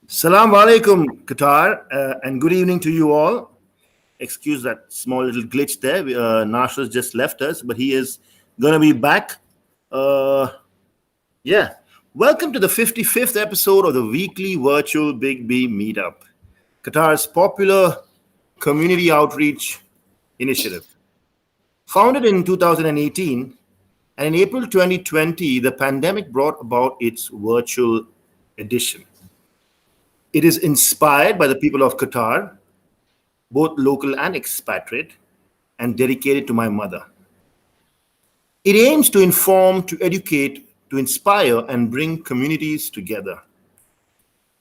Salam alaikum, Qatar, and good evening to you all. Excuse that small little glitch there. Nasser's just left us, but he is going to be back. Uh, yeah. Welcome to the 55th episode of the weekly virtual Big B Meetup, Qatar's popular community outreach initiative. Founded in 2018, and in April 2020, the pandemic brought about its virtual edition. It is inspired by the people of Qatar, both local and expatriate, and dedicated to my mother. It aims to inform, to educate, to inspire, and bring communities together.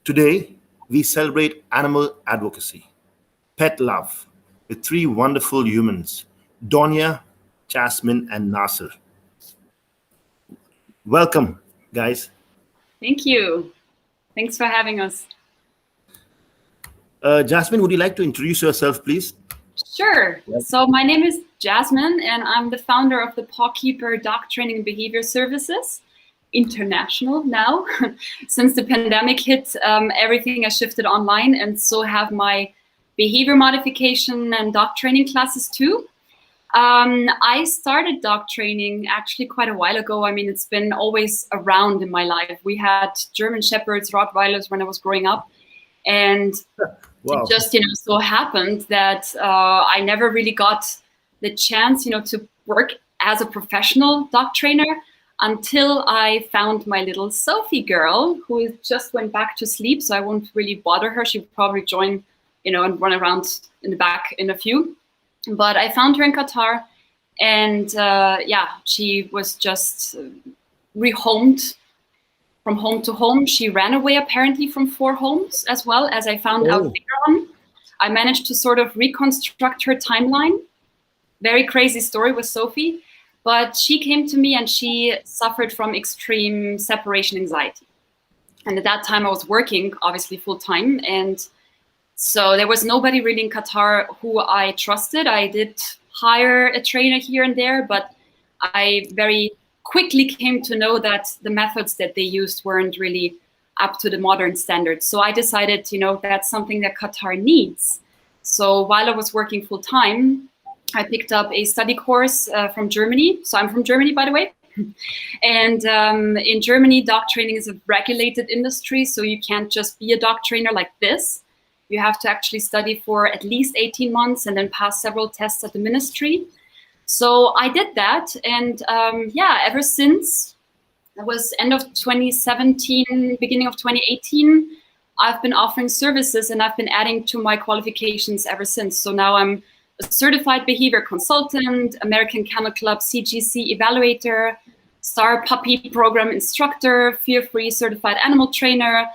Today, we celebrate animal advocacy, pet love, with three wonderful humans, Donja, Jasmine, and Nasser. Welcome, guys. Thank you. Thanks for having us. Jasmine, would you like to introduce yourself, please? Sure. So my name is Jasmine, and I'm the founder of the Pawkeeper Dog Training and Behavior Services International now. Since the pandemic hit, everything has shifted online, and so have my behavior modification and dog training classes too. I started dog training actually quite a while ago. I mean, it's been always around in my life. We had German Shepherds, Rottweilers when I was growing up. And Wow. It just, so happened that I never really got the chance, to work as a professional dog trainer until I found my little Sophie girl, who just went back to sleep. So I won't really bother her. She'll probably join, and run around in the back in a few. But I found her in Qatar, and she was just rehomed from home to home. She ran away apparently from 4 homes as well, as I found out later on. I managed to sort of reconstruct her timeline. Very crazy story with Sophie, but she came to me and she suffered from extreme separation anxiety. And at that time I was working obviously full time. And so there was nobody really in Qatar who I trusted. I did hire a trainer here and there, but I very quickly came to know that the methods that they used weren't really up to the modern standards. So I decided, that's something that Qatar needs. So while I was working full time, I picked up a study course from Germany. So I'm from Germany, by the way. And in Germany, dog training is a regulated industry. So you can't just be a dog trainer like this. You have to actually study for at least 18 months and then pass several tests at the ministry. So I did that, and ever since, it was end of 2017, beginning of 2018, I've been offering services and I've been adding to my qualifications ever since. So now I'm a certified behavior consultant, American Kennel Club CGC evaluator, STAR puppy program instructor, fear-free certified animal trainer,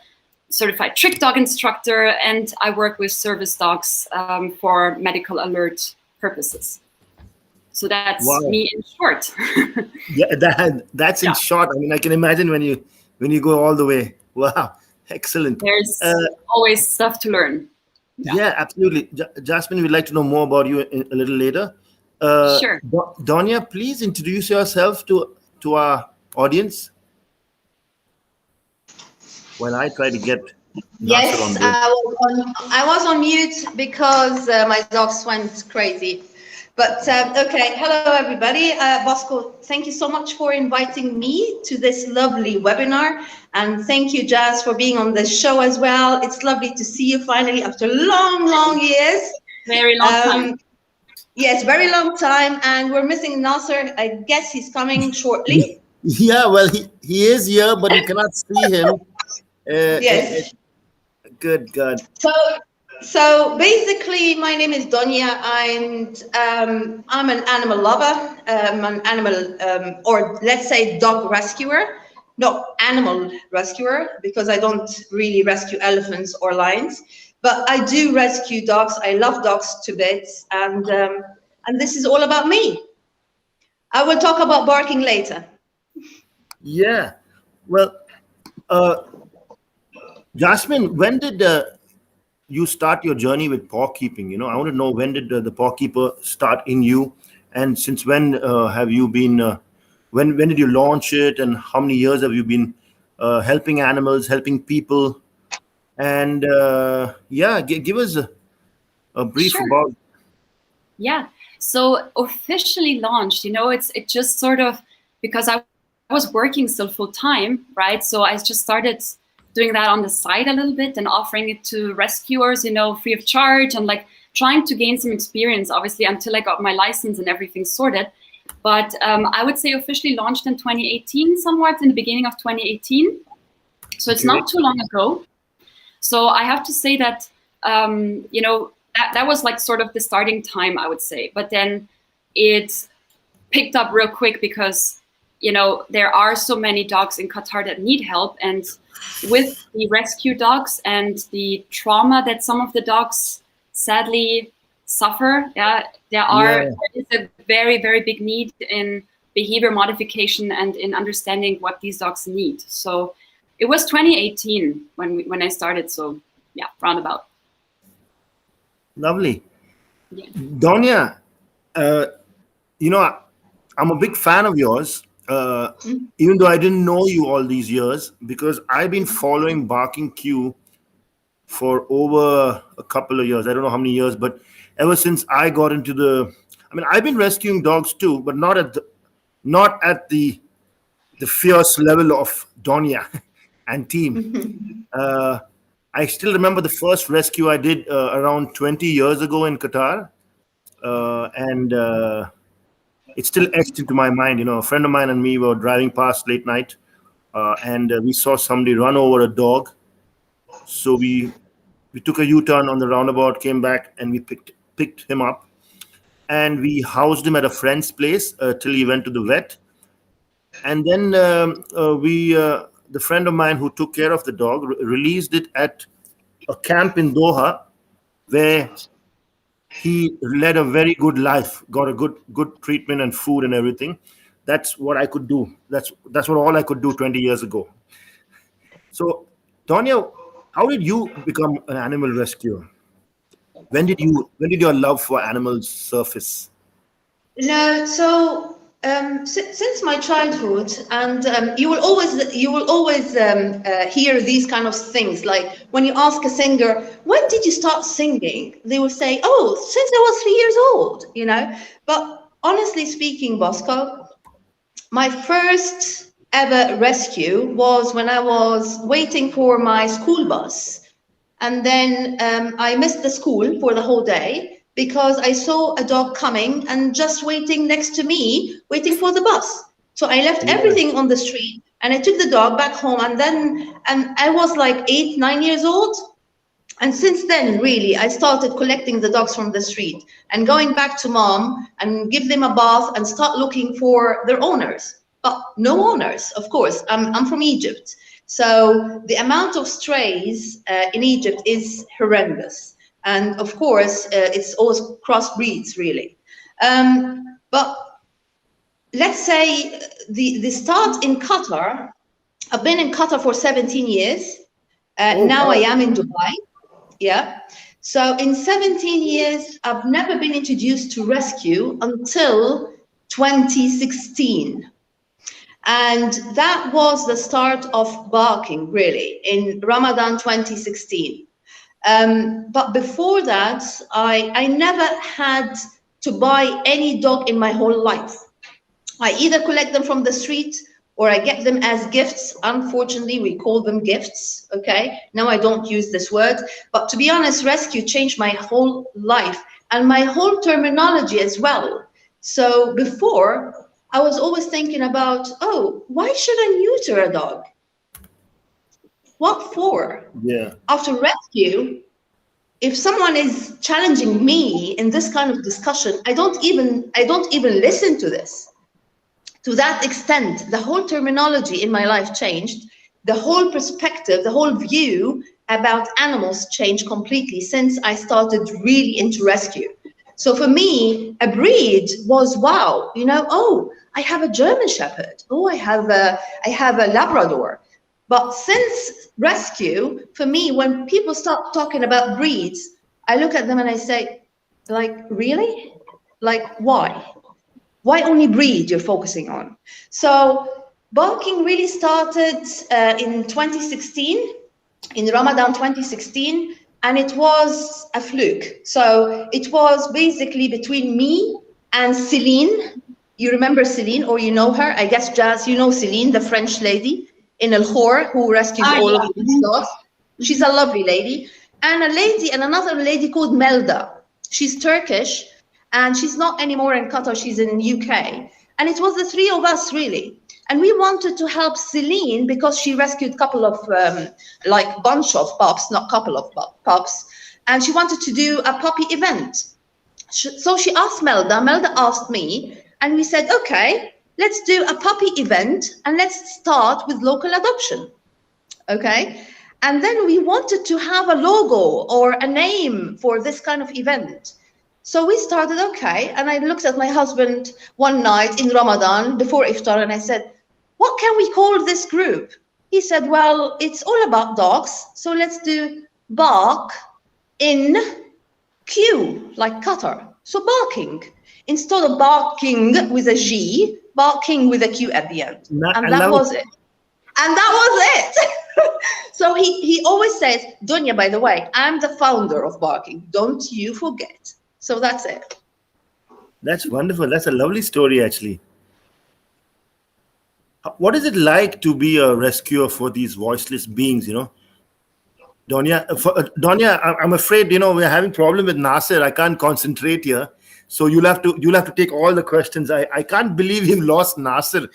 certified trick dog instructor, and I work with service dogs for medical alert purposes. So that's me in short. That's in short. I mean, I can imagine when you go all the way. Wow, excellent. There's always stuff to learn. Yeah, absolutely. Jasmine, we'd like to know more about you a little later. Sure. Donja, please introduce yourself to our audience. While I try to get Yes, I was on mute because my dogs went crazy. But okay, hello everybody. Bosco, thank you so much for inviting me to this lovely webinar. And thank you, Jazz, for being on the show as well. It's lovely to see you finally after long years. Very long time. Yes, very long time. And we're missing Nasser. I guess he's coming shortly. Yeah, well, he is here, but you cannot see him. Yes. Good God. So basically, my name is Donja, and I'm an animal lover, an animal, or let's say dog rescuer, not animal rescuer, because I don't really rescue elephants or lions, but I do rescue dogs. I love dogs to bits, and this is all about me. I will talk about barking later. Yeah, well, Jasmine, when did you start your journey with paw keeping? I want to know, when did the paw keeper start in you, and since when have you been? When did you launch it, and how many years have you been helping animals, helping people? And yeah, give us a brief Sure. about. Yeah. So officially launched, it just sort of, because I was working still full time, right? So I just started doing that on the side a little bit and offering it to rescuers, free of charge, and like trying to gain some experience, obviously, until I got my license and everything sorted. But I would say officially launched in 2018, somewhat in the beginning of 2018. So it's not too long ago. So I have to say that, that was like sort of the starting time, I would say. But then it picked up real quick because, there are so many dogs in Qatar that need help. And with the rescue dogs and the trauma that some of the dogs sadly suffer, there is a very, very big need in behavior modification and in understanding what these dogs need. So it was 2018 when I started. So yeah, roundabout. Lovely. Yeah. Donja, I'm a big fan of yours, even though I didn't know you all these years, because I've been following Barking Q for over a couple of years. I don't know how many years, but ever since I got into I've been rescuing dogs too, but not at the fierce level of Donja and team. I still remember the first rescue I did around 20 years ago in Qatar, and it's still etched into my mind. A friend of mine and me were driving past late night, and we saw somebody run over a dog. So we took a U-turn on the roundabout, came back, and we picked him up, and we housed him at a friend's place till he went to the vet. And then the friend of mine who took care of the dog released it at a camp in Doha, where he led a very good life, got a good treatment and food and everything. That's what I could do. That's what all I could do 20 years ago. So, Donja, how did you become an animal rescuer? When did your love for animals surface? No, so since my childhood, and you will always hear these kind of things. Like when you ask a singer, when did you start singing? They will say, "Oh, since I was 3 years old." But honestly speaking, Bosco, my first ever rescue was when I was waiting for my school bus, and then I missed the school for the whole day because I saw a dog coming and just waiting next to me, waiting for the bus. So I left everything on the street and I took the dog back home. And I was like 8, 9 years old. And since then, really, I started collecting the dogs from the street and going back to mom and give them a bath and start looking for their owners. But no owners, of course. I'm from Egypt. So the amount of strays in Egypt is horrendous. And of course, it's always crossbreeds, really. But let's say the start in Qatar, I've been in Qatar for 17 years. Now I am in Dubai. Yeah. So in 17 years, I've never been introduced to rescue until 2016. And that was the start of Barking, really, in Ramadan 2016. But before that, I never had to buy any dog in my whole life. I either collect them from the street or I get them as gifts. Unfortunately, we call them gifts, okay? Now I don't use this word, but to be honest, rescue changed my whole life and my whole terminology as well. So before, I was always thinking about, oh, why should I neuter a dog? What for? Yeah. After rescue, if someone is challenging me in this kind of discussion, I don't even listen to this. To that extent, the whole terminology in my life changed. The whole perspective, the whole view about animals changed completely since I started really into rescue. So for me, a breed was wow. Oh, I have a German Shepherd. Oh, I have a Labrador. But since rescue, for me, when people start talking about breeds, I look at them and I say, like, really? Like, why? Why only breed you're focusing on? So Barking really started in 2016. in Ramadan 2016, and it was a fluke. So it was basically between me and Celine. You remember Celine, or you know her? I guess, Jazz, you know Celine, the French lady in Al Khor who rescues all of these dogs. She's a lovely lady. And another lady called Melda. She's Turkish, and she's not anymore in Qatar, she's in UK. And it was the three of us, really. And we wanted to help Celine because she rescued a couple of, bunch of pups, not couple of pups. And she wanted to do a puppy event. So she asked Melda asked me, and we said, okay, let's do a puppy event and let's start with local adoption. Okay. And then we wanted to have a logo or a name for this kind of event. So we started, okay. And I looked at my husband one night in Ramadan before Iftar and I said, what can we call this group? He said, well, it's all about dogs. So let's do bark in Q, like Qatar. So barking. Instead of barking with a G, barking with a Q at the end. And that was it. And that was it. So he always says, Donja, by the way, I'm the founder of barking. Don't you forget. So that's it. That's wonderful. That's a lovely story, actually. What is it like to be a rescuer for these voiceless beings, Donja, I'm afraid, we're having problem with Nasser. I can't concentrate here. So you'll have to take all the questions. I can't believe you lost Nasser.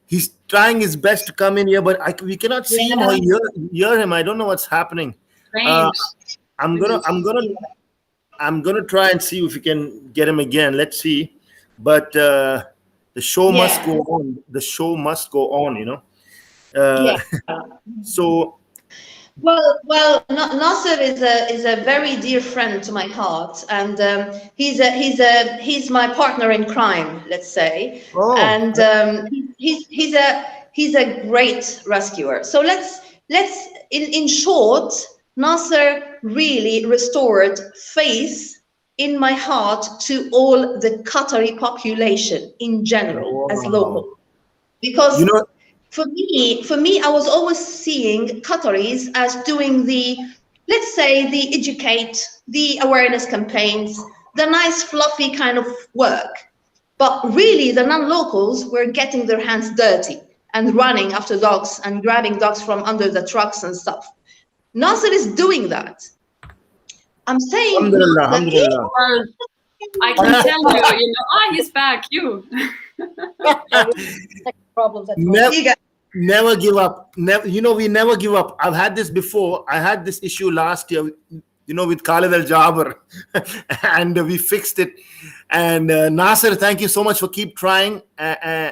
He's trying his best to come in here, but we cannot see him or hear him. I don't know what's happening. I'm gonna try and see if we can get him again. Let's see. But the show must go on. The show must go on. So. Well, Nasser is a very dear friend to my heart, and he's my partner in crime, let's say. Oh. And he's a great rescuer. So let's in short, Nasser really restored faith in my heart to all the Qatari population in general as local, because. For me, I was always seeing Qataris as doing let's say, the educate, the awareness campaigns, the nice fluffy kind of work. But really, the non-locals were getting their hands dirty and running after dogs and grabbing dogs from under the trucks and stuff. Nasser is doing that. I'm saying, Alhamdulillah. I can tell you, he's back, you. Problems at never give up. We never give up. I've had this before. I had this issue last year, with Khalid Al-Jaber, and we fixed it. And Nasser, thank you so much for keep trying.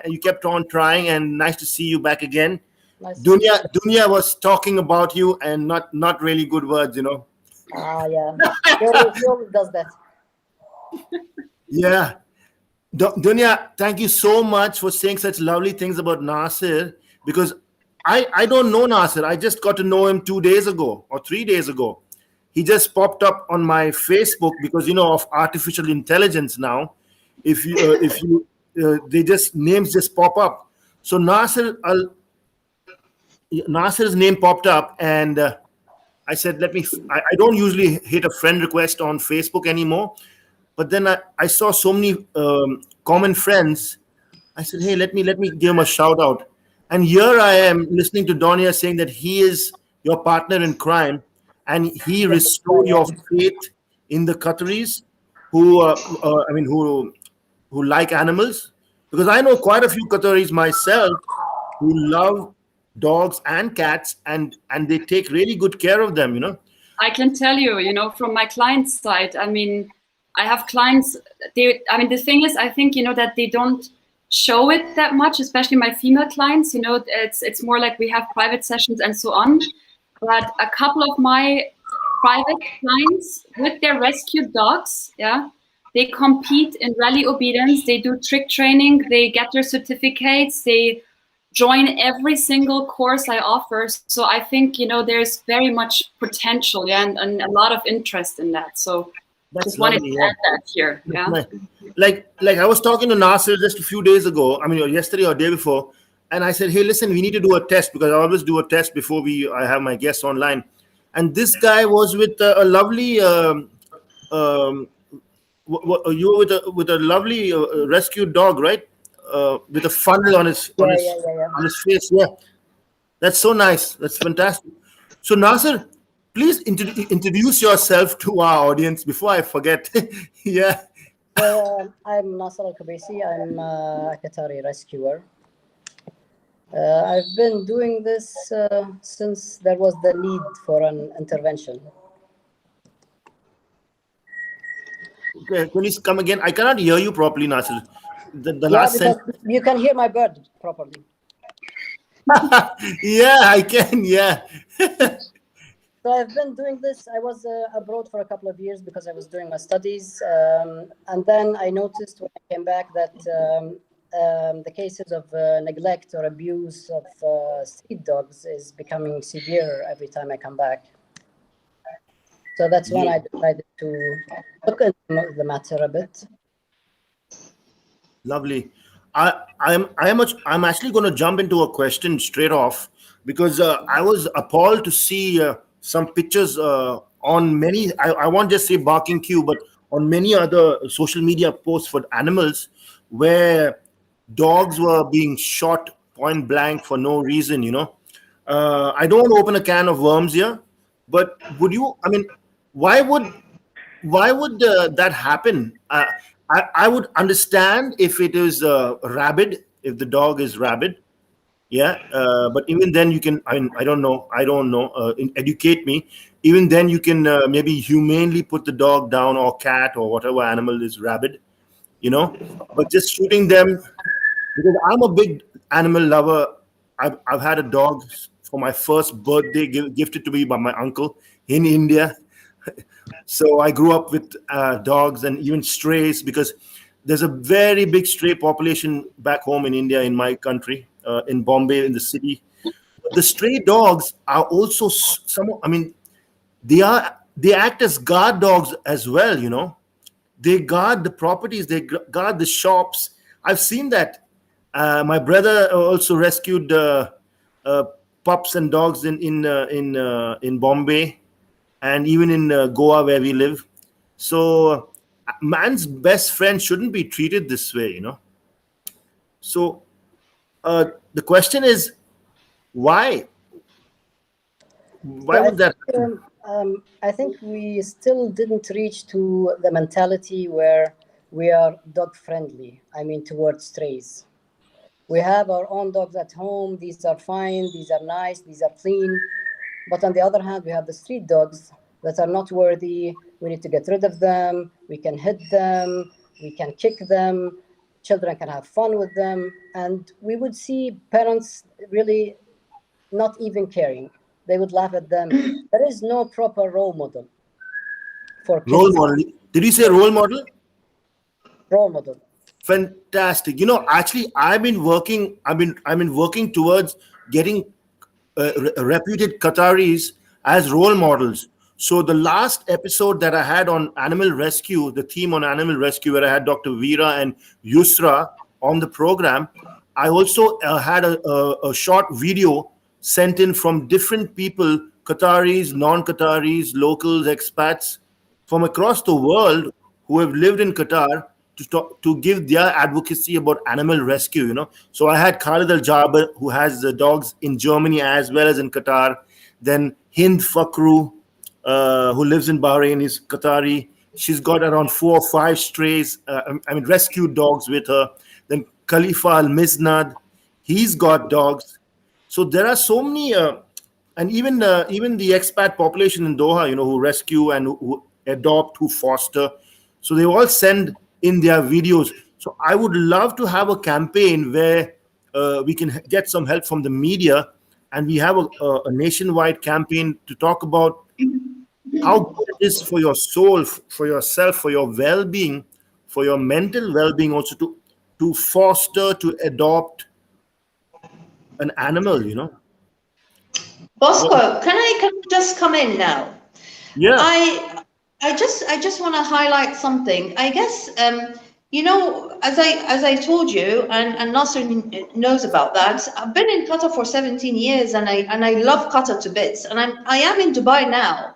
You kept on trying, and nice to see you back again. Nice. Donja was talking about you, and not really good words, Yeah. He always does that. Yeah. Donja, thank you so much for saying such lovely things about Nasser, because I don't know Nasser. I just got to know him 2 days ago or 3 days ago. He just popped up on my Facebook because, of artificial intelligence now. If you names just pop up. So Nasser's name popped up, and I said, I don't usually hit a friend request on Facebook anymore. But then I saw so many common friends. I said, hey, let me give him a shout out. And here I am listening to Donja saying that he is your partner in crime, and he restored your faith in the Qataris who like animals. Because I know quite a few Qataris myself who love dogs and cats, and they take really good care of them. I can tell you, from my client side. I have clients, the thing is, I think, that they don't show it that much, especially my female clients, it's more like we have private sessions and so on. But a couple of my private clients with their rescued dogs, they compete in rally obedience, they do trick training, they get their certificates, they join every single course I offer. So I think, there's very much potential, and a lot of interest in that. So just wanted to add that here. Yeah. Like I was talking to Nasser just a few days ago, or yesterday or day before, and I said, hey, listen, we need to do a test, because I always do a test before I have my guests online. And this guy was with a lovely um, you were with a lovely rescued dog, right? With a funnel on his Yeah, yeah, yeah, yeah. on his face. Yeah, that's so nice. That's fantastic. So Nasser, please introduce yourself to our audience before I forget. Yeah. So I'm Nasser Al-Kabisi. I'm a Qatari rescuer. I've been doing this since there was the need for an intervention. Okay, can you come again? I cannot hear you properly, Nasser. The Yeah, last because sentence. you can hear my bird properly. Yeah, I can. Yeah. So I've been doing this. I was abroad for a couple of years because I was doing my studies. And then I noticed when I came back that the cases of neglect or abuse of street dogs is becoming severe every time I come back. So that's when I decided to look into the matter a bit. Lovely. I'm actually going to jump into a question straight off, because I was appalled to see some pictures on many. I won't just say barking Q, but on many other social media posts for animals, where dogs were being shot point blank for no reason. I don't want to open a can of worms here, but would you? I mean, why would that happen? I would understand if it is rabid, if the dog is rabid, yeah. But even then, you can. I don't know. Educate me. Even then, you can maybe humanely put the dog down, or cat, or whatever animal is rabid. But just shooting them, because I'm a big animal lover. I've had a dog for my first birthday, gifted to me by my uncle in India. So I grew up with dogs and even strays, because there's a very big stray population back home in India, in my country, in Bombay, in the city. The stray dogs are also I mean, they act as guard dogs as well. They guard the properties, they guard the shops. I've seen that. My brother also rescued uh, pups and dogs in Bombay, and even in Goa, where we live. So man's best friend shouldn't be treated this way. So the question is, why? Why So would that happen? I think we still didn't reach to the mentality where we are dog friendly. I mean, towards strays. We have our own dogs at home. These are fine. These are nice. These are clean. But on the other hand, we have the street dogs that are not worthy. We need to get rid of them. We can hit them. We can kick them. Children can have fun with them. And we would see parents really not even caring. They would laugh at them. There is no proper role model for Role kids. model? Did you say role model? Role model. Fantastic. Actually, I've been working towards getting reputed Qataris as role models. So the last episode that I had on animal rescue, the theme on animal rescue, where I had Dr. Veera and Yusra on the program, I also had a short video sent in from different people, Qataris, non-Qataris, locals, expats from across the world, who have lived in Qatar, to give their advocacy about animal rescue. So I had Khalid Al Jaber, who has the dogs in Germany as well as in Qatar. Then Hind Fakru, who lives in Bahrain, is Qatari. She's got around 4 or 5 strays, rescued dogs with her. Then Khalifa Al Miznad, he's got dogs. So there are so many, and even the expat population in Doha, who rescue and who adopt, who foster. So they all send in their videos. So I would love to have a campaign where we can get some help from the media, and we have a nationwide campaign to talk about how good it is for your soul, for yourself, for your well-being, for your mental well-being, also to foster, to adopt an animal. Bosco, can I just come in now? Yeah. I just want to highlight something. I guess You know, as I told you, and Nasser knows about that. I've been in Qatar for 17 years, and I love Qatar to bits. And I am in Dubai now,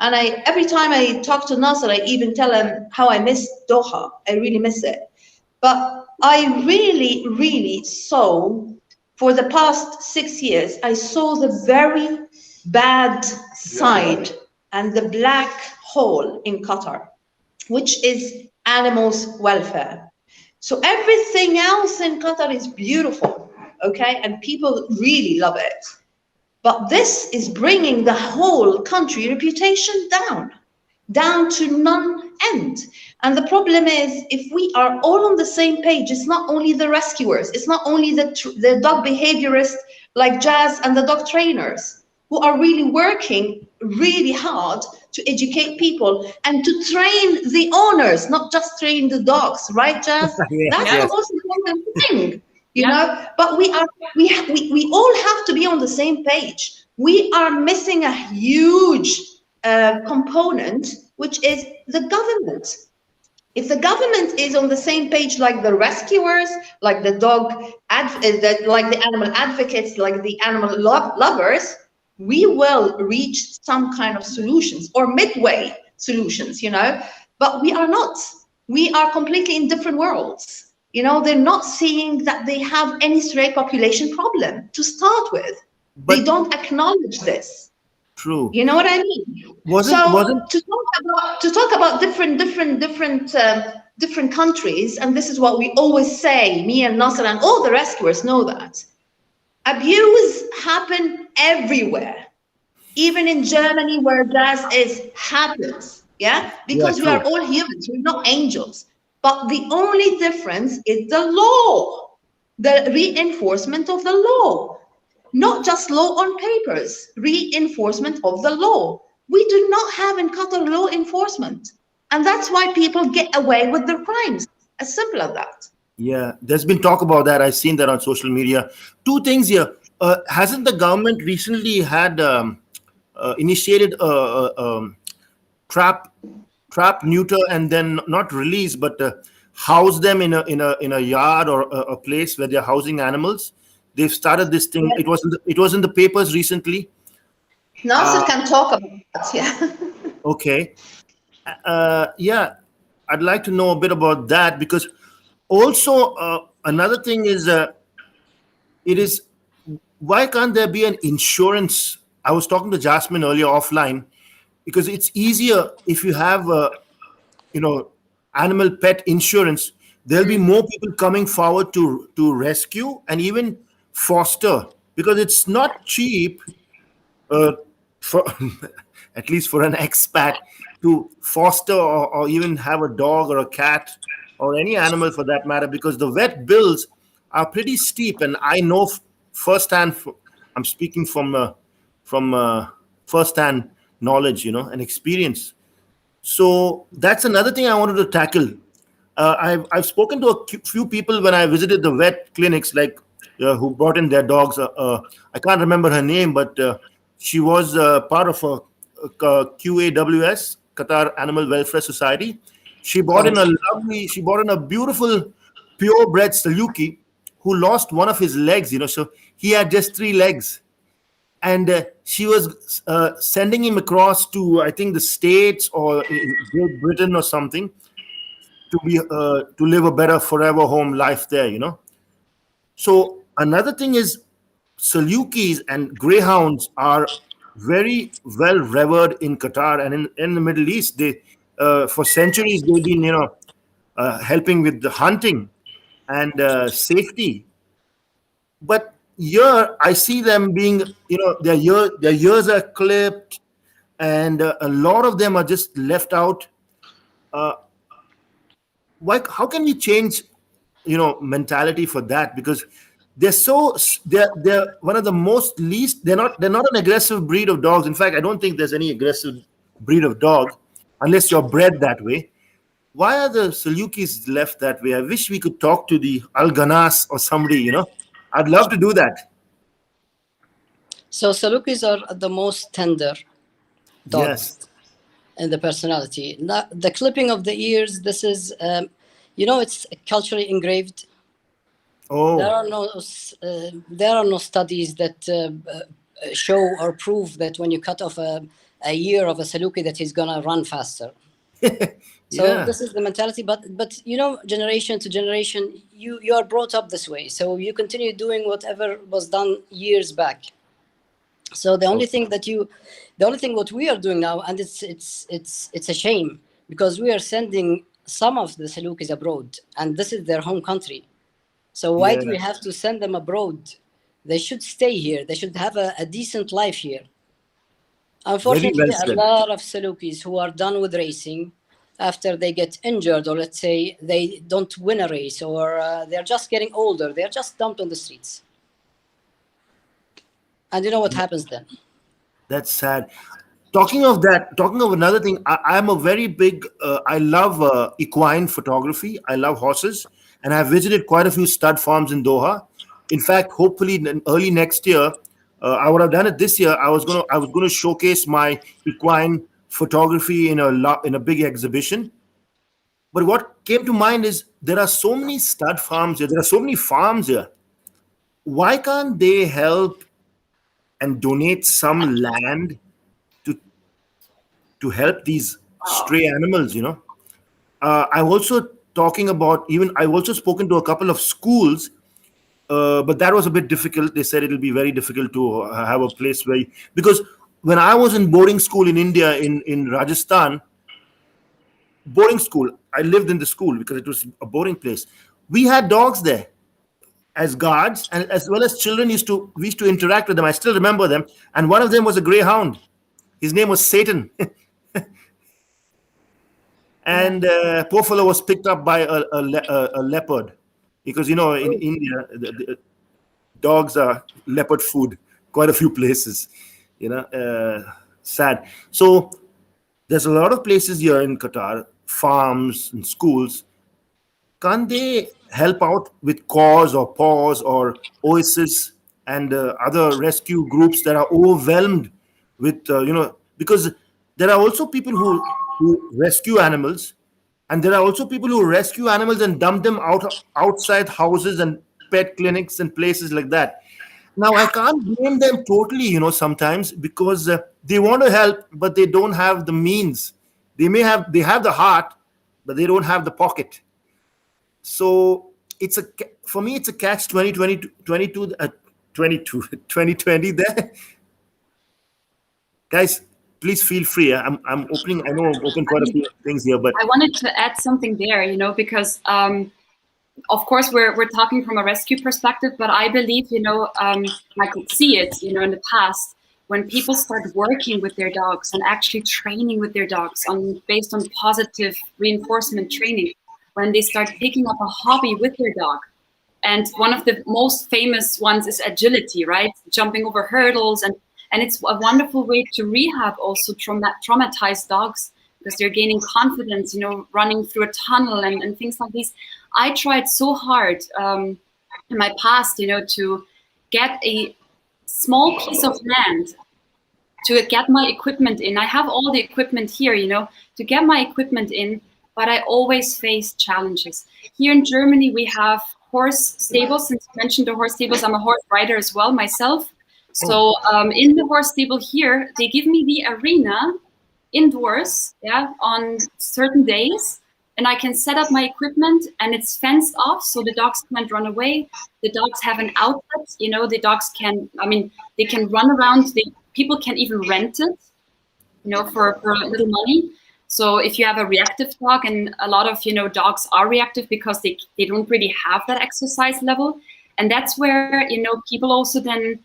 and every time I talk to Nasser, I even tell him how I miss Doha. I really miss it. But I really saw, for the past 6 years, I saw the very bad side and the black hole in Qatar, which is animals' welfare. So everything else in Qatar is beautiful, okay? And people really love it. But this is bringing the whole country reputation down to non-end. And the problem is, if we are all on the same page, it's not only the rescuers, it's not only the dog behaviorists like Jazz and the dog trainers who are really working really hard to educate people and to train the owners, not just train the dogs, right, Jazz? Yes, That's yes. the most important thing, you know. But we all have to be on the same page. We are missing a huge component, which is the government. If the government is on the same page, like the rescuers, like the like the animal advocates, like the animal lovers, we will reach some kind of solutions or midway solutions, you know. But we are not. We are completely in different worlds. You know, they're not seeing that they have any stray population problem to start with. But they don't acknowledge this. True. You know what I mean? To talk about different countries, and this is what we always say, me and Nasser and all the rescuers know that. Abuse happens everywhere. Even in Germany, where Jazz is, happens. Yeah? Because we are all humans, we're not angels. But the only difference is the law, the reinforcement of the law. Not just law on papers, reinforcement of the law. We do not have in Qatar law enforcement. And that's why people get away with their crimes. As simple as that. Yeah, there's been talk about that. I've seen that on social media. Two things here. Hasn't the government recently had initiated a trap, neuter, and then not release, but house them in a yard or a place where they're housing animals? They've started this thing. Yes. It was in the papers recently. Nasser can talk about that. Yeah. Okay. Yeah, I'd like to know a bit about that, because also another thing is why can't there be an insurance? I was talking to Jasmine earlier offline, because it's easier if you have animal pet insurance. There'll be more people coming forward to rescue and even foster, because it's not cheap for at least for an expat to foster or even have a dog or a cat or any animal for that matter, because the vet bills are pretty steep. And I know firsthand, I'm speaking from firsthand knowledge, and experience. So that's another thing I wanted to tackle. I've spoken to a few people when I visited the vet clinics, like who brought in their dogs. I can't remember her name, but she was part of a QAWS, Qatar Animal Welfare Society. She brought in a beautiful purebred Saluki who lost one of his legs. So he had just 3 legs, and she was sending him across to, I think, the States or Great Britain or something, to live a better forever home life there. So another thing is, Salukis and greyhounds are very well revered in Qatar and in the Middle East. They for centuries they've been helping with the hunting and safety. But here I see them being, their ears are clipped, and a lot of them are just left out. How can we change mentality for that? Because they're one of the most least, they're not an aggressive breed of dogs. In fact, I don't think there's any aggressive breed of dog unless you're bred that way. Why are the Salukis left that way? I wish we could talk to the Al Ganas or somebody. I'd love to do that. So Salukis are the most tender dogs. Yes. And the personality. The clipping of the ears, this is, it's culturally engraved. Oh, There are no studies that show or prove that when you cut off a ear of a Saluki that he's gonna run faster. So yeah. this is the mentality, but generation to generation, you are brought up this way, so you continue doing whatever was done years back. So the only thing what we are doing now, and it's a shame, because we are sending some of the Salukis abroad, and this is their home country. So why do we have to send them abroad? They should stay here. They should have a decent life here. Unfortunately, Very well a said. lot of Salukis who are done with racing, after they get injured, or let's say they don't win a race, or they're just getting older, they're just dumped on the streets. And you know what happens then? That's sad. Talking of another thing, I'm a very big, I love equine photography. I love horses, and I've visited quite a few stud farms in Doha. In fact, hopefully early next year, I would have done it this year. I was gonna showcase my equine photography in a big exhibition. But what came to mind is there are so many stud farms here. There are so many farms here. Why can't they help and donate some land to help these stray animals? I've also I've also spoken to a couple of schools, but that was a bit difficult. They said it'll be very difficult to have a place because when I was in boarding school in India, in Rajasthan, boarding school, I lived in the school because it was a boarding place. We had dogs there as guards, and as well as children we used to interact with them. I still remember them, and one of them was a greyhound. His name was Satan. And poor fellow was picked up by a leopard, because in India the dogs are leopard food quite a few places. Sad. So there's a lot of places here in Qatar, farms and schools. Can't they help out with CAUSE or PAWS or OASIS and other rescue groups that are overwhelmed with, because there are also people who rescue animals, and there are also people who rescue animals and dump them outside houses and pet clinics and places like that. Now, I can't blame them totally, sometimes, because they want to help, but they don't have the means. They have the heart, but they don't have the pocket. So for me, it's a catch 2020 there. Guys, please feel free. I'm opening. I know I've opened quite a few things here, but I wanted to add something there, because of course we're talking from a rescue perspective, but I believe, I could see it, in the past, when people start working with their dogs and actually training with their dogs based on positive reinforcement training, when they start picking up a hobby with their dog. And one of the most famous ones is agility, right? Jumping over hurdles. And it's a wonderful way to rehab also traumatized dogs, because they're gaining confidence, running through a tunnel and things like these. I tried so hard in my past, to get a small piece of land to get my equipment in. I have all the equipment here, to get my equipment in, but I always face challenges. Here in Germany, we have horse stables. Since you mentioned the horse stables, I'm a horse rider as well myself. So in the horse stable here, they give me the arena indoors, on certain days, and I can set up my equipment, and it's fenced off, so the dogs can't run away. The dogs have an outlet, the dogs they can run around. People can even rent it, for a little money. So if you have a reactive dog, and a lot of, dogs are reactive because they don't really have that exercise level. And that's where, people also then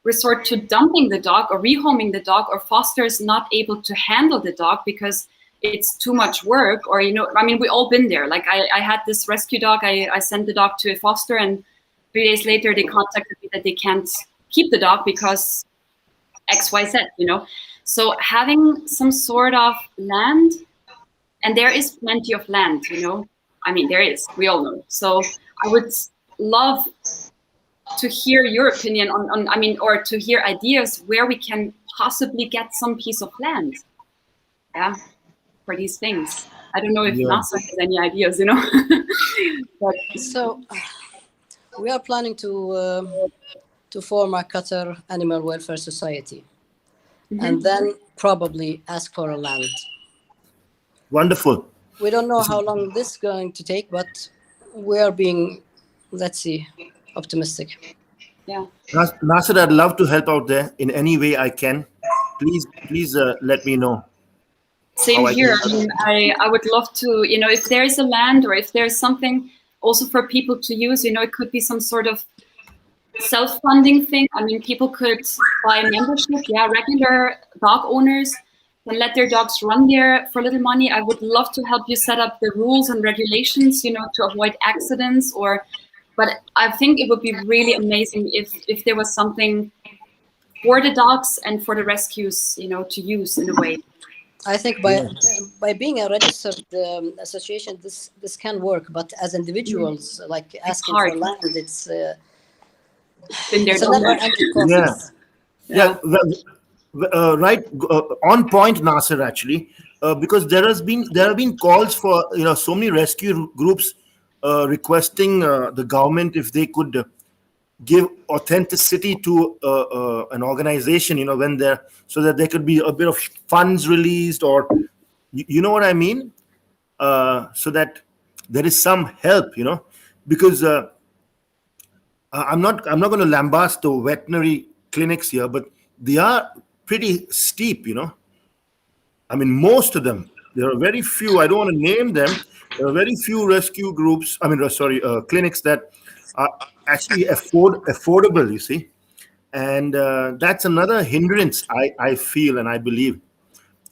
resort to dumping the dog or rehoming the dog, or fosters not able to handle the dog because it's too much work. Or, we all been there. Like I had this rescue dog. I sent the dog to a foster, and 3 days later they contacted me that they can't keep the dog because XYZ, So having some sort of land, and there is plenty of land, there is, we all know. So I would love to hear your opinion on or to hear ideas where we can possibly get some piece of land, for these things. I don't know if Yeah. Nasser has any ideas, But So we are planning to form a Qatar Animal Welfare Society, and then probably ask for a land. Wonderful. We don't know how long this is going to take, but we are being, let's see, optimistic. yeah. Nasser, I'd love to help out there in any way I can. Please let me know. Same how I here. can- I mean, I would love to, if there is a land or if there's something also for people to use, it could be some sort of self-funding thing. I mean, people could buy membership, regular dog owners can let their dogs run there for little money. I would love to help you set up the rules and regulations, to avoid accidents but I think it would be really amazing if there was something for the dogs and for the rescues, to use in a way. I think by being a registered association, this can work. But as individuals, like asking hard. for land, it's Been there, a done that. never-ending process. Yeah. Right. On point, Nasser. Actually, because there have been calls for so many rescue groups requesting the government if they could give authenticity to an organization, when they're so that there could be a bit of funds released, or you know what I mean, so that there is some help, because I'm not going to lambast the veterinary clinics here, but they are pretty steep, I mean, most of them. There are very few. I don't want to name them. There are very few rescue groups. I mean, clinics that are actually affordable. You see, and that's another hindrance. I feel and I believe.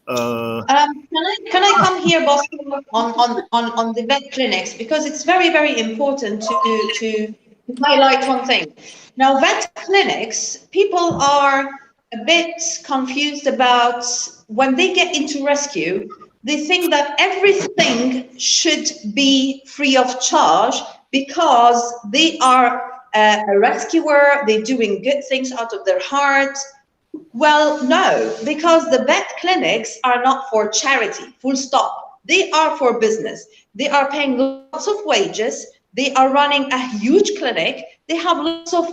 Can I come here, boss, on the vet clinics, because it's very, very important to highlight one thing. Now, vet clinics, people are a bit confused about when they get into rescue. They think that everything should be free of charge because they are a rescuer. They're doing good things out of their heart. Well, no, because the vet clinics are not for charity, full stop. They are for business. They are paying lots of wages. They are running a huge clinic. They have lots of,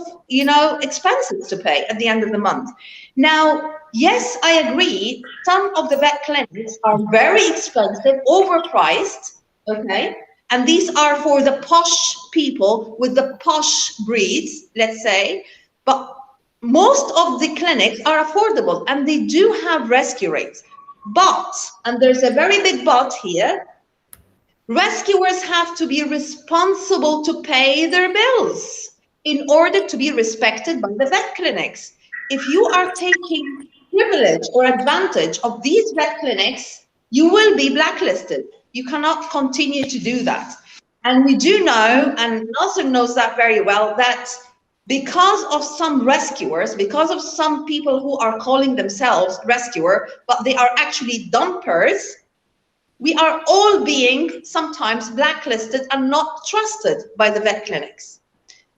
expenses to pay at the end of the month. Now, yes, I agree. Some of the vet clinics are very expensive, overpriced, okay? And these are for the posh people with the posh breeds, let's say. But most of the clinics are affordable and they do have rescue rates. But, and there's a very big but here, rescuers have to be responsible to pay their bills in order to be respected by the vet clinics. If you are taking privilege or advantage of these vet clinics, you will be blacklisted. You cannot continue to do that. And we do know, and Nasser knows that very well, that because of some rescuers, because of some people who are calling themselves rescuer, but they are actually dumpers, we are all being sometimes blacklisted and not trusted by the vet clinics.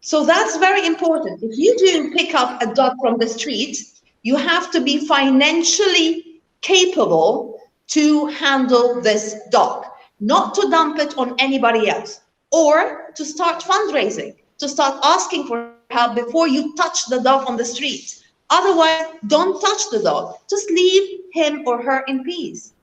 So that's very important. If you do pick up a dog from the street, you have to be financially capable to handle this dog, not to dump it on anybody else, or to start fundraising, to start asking for help before you touch the dog on the street. Otherwise, don't touch the dog. Just leave him or her in peace.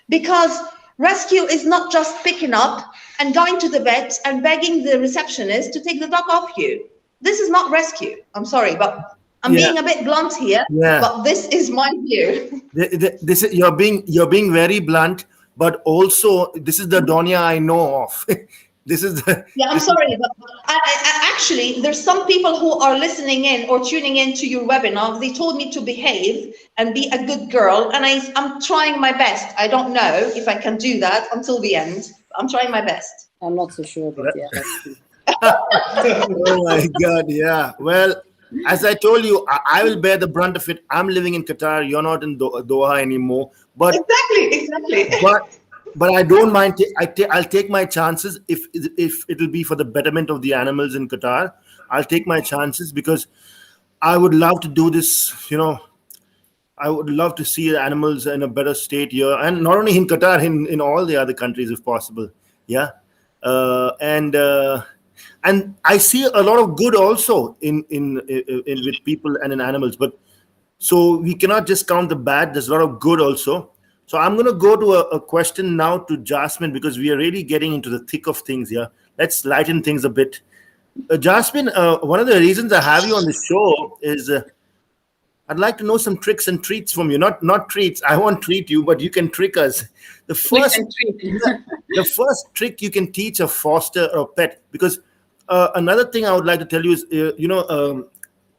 Because rescue is not just picking up and going to the vet and begging the receptionist to take the dog off you. This is not rescue. I'm sorry, but I'm being a bit blunt here, but this is my view. This is, you're being very blunt, but also this is the Donja I know of. This is the, yeah, I'm sorry, but I actually, there's some people who are listening in or tuning in to your webinar. They told me to behave and be a good girl, and I'm trying my best. I don't know if I can do that until the end. I'm trying my best. I'm not so sure, but yeah, let's see. Oh my God, yeah. Well, as I told you, I will bear the brunt of it. I'm living in Qatar. You're not in Doha anymore. But exactly. But I don't mind. I'll take my chances if it'll be for the betterment of the animals in Qatar. I'll take my chances because I would love to do this, I would love to see the animals in a better state here, and not only in Qatar, in all the other countries if possible. Yeah, and I see a lot of good also in with people and in animals. But so we cannot just count the bad. There's a lot of good also. So I'm going to go to a question now to Jasmine, because we are really getting into the thick of things here. Let's lighten things a bit. Jasmine, one of the reasons I have you on the show is I'd like to know some tricks and treats from you. Not treats. I won't treat you, but you can trick us. The first trick you can teach a foster or a pet, because another thing I would like to tell you is,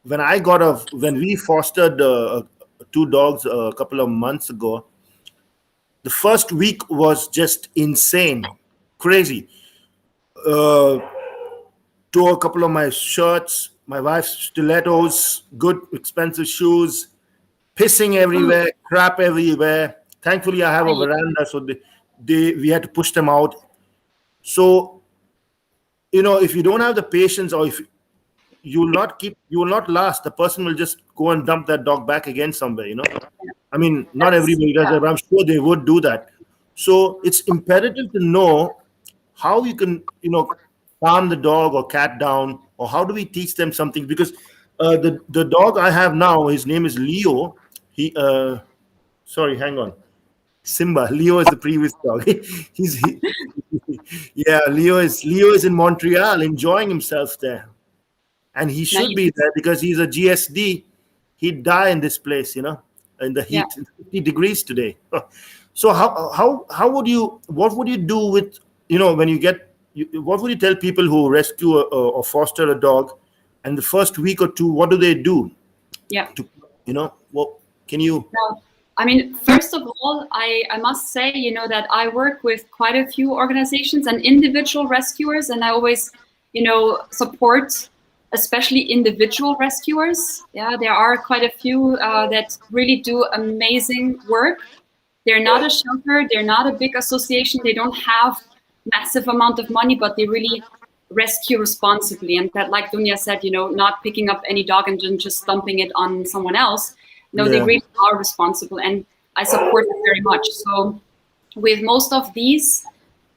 when we fostered 2 dogs a couple of months ago, the first week was just insane, crazy. Tore a couple of my shirts, my wife's stilettos, good expensive shoes, pissing everywhere, crap everywhere. Thankfully, I have a veranda, so we had to push them out. So, if you don't have the patience, or if you will not last, the person will just go and dump that dog back again somewhere. I mean, not everybody does that, but I'm sure they would do that. So it's imperative to know how you can, calm the dog or cat down, or how do we teach them something? Because the dog I have now, his name is Leo. Sorry, hang on. Simba. Leo is the previous dog. Leo is in Montreal enjoying himself there, and he should be there because he's a GSD. He'd die in this place, in the heat, 50 degrees today. So what would you do with, when you get, what would you tell people who rescue or foster a dog, and the first week or 2, what do they do? Yeah. What can you? Well, I mean, first of all, I must say, that I work with quite a few organizations and individual rescuers, and I always, support especially individual rescuers. Yeah, there are quite a few that really do amazing work. They're not a shelter, they're not a big association, they don't have massive amount of money, but they really rescue responsibly. And that, like Donja said, not picking up any dog and then just dumping it on someone else. No, they really are responsible, and I support it very much. So with most of these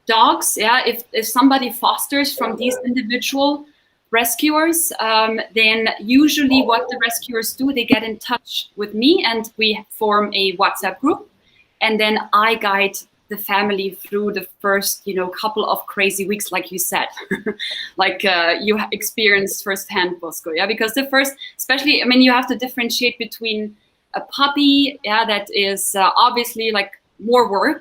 dogs, if somebody fosters from these individual rescuers, then usually what the rescuers do, they get in touch with me and we form a WhatsApp group, and then I guide the family through the first, couple of crazy weeks, like you said, like you experienced firsthand, Bosco. Yeah, because the first, especially, you have to differentiate between a puppy, that is obviously like more work,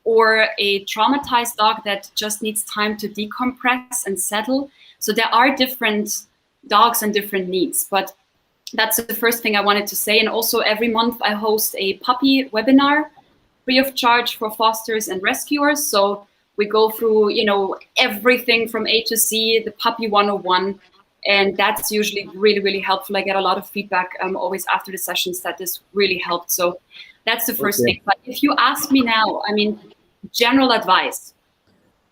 or a traumatized dog that just needs time to decompress and settle. So there are different dogs and different needs, but that's the first thing I wanted to say. And also every month I host a puppy webinar, free of charge for fosters and rescuers. So we go through, everything from A to Z, the puppy 101. And that's usually really, really helpful. I get a lot of feedback always after the sessions that this really helped. So that's the first thing. But if you ask me now, general advice,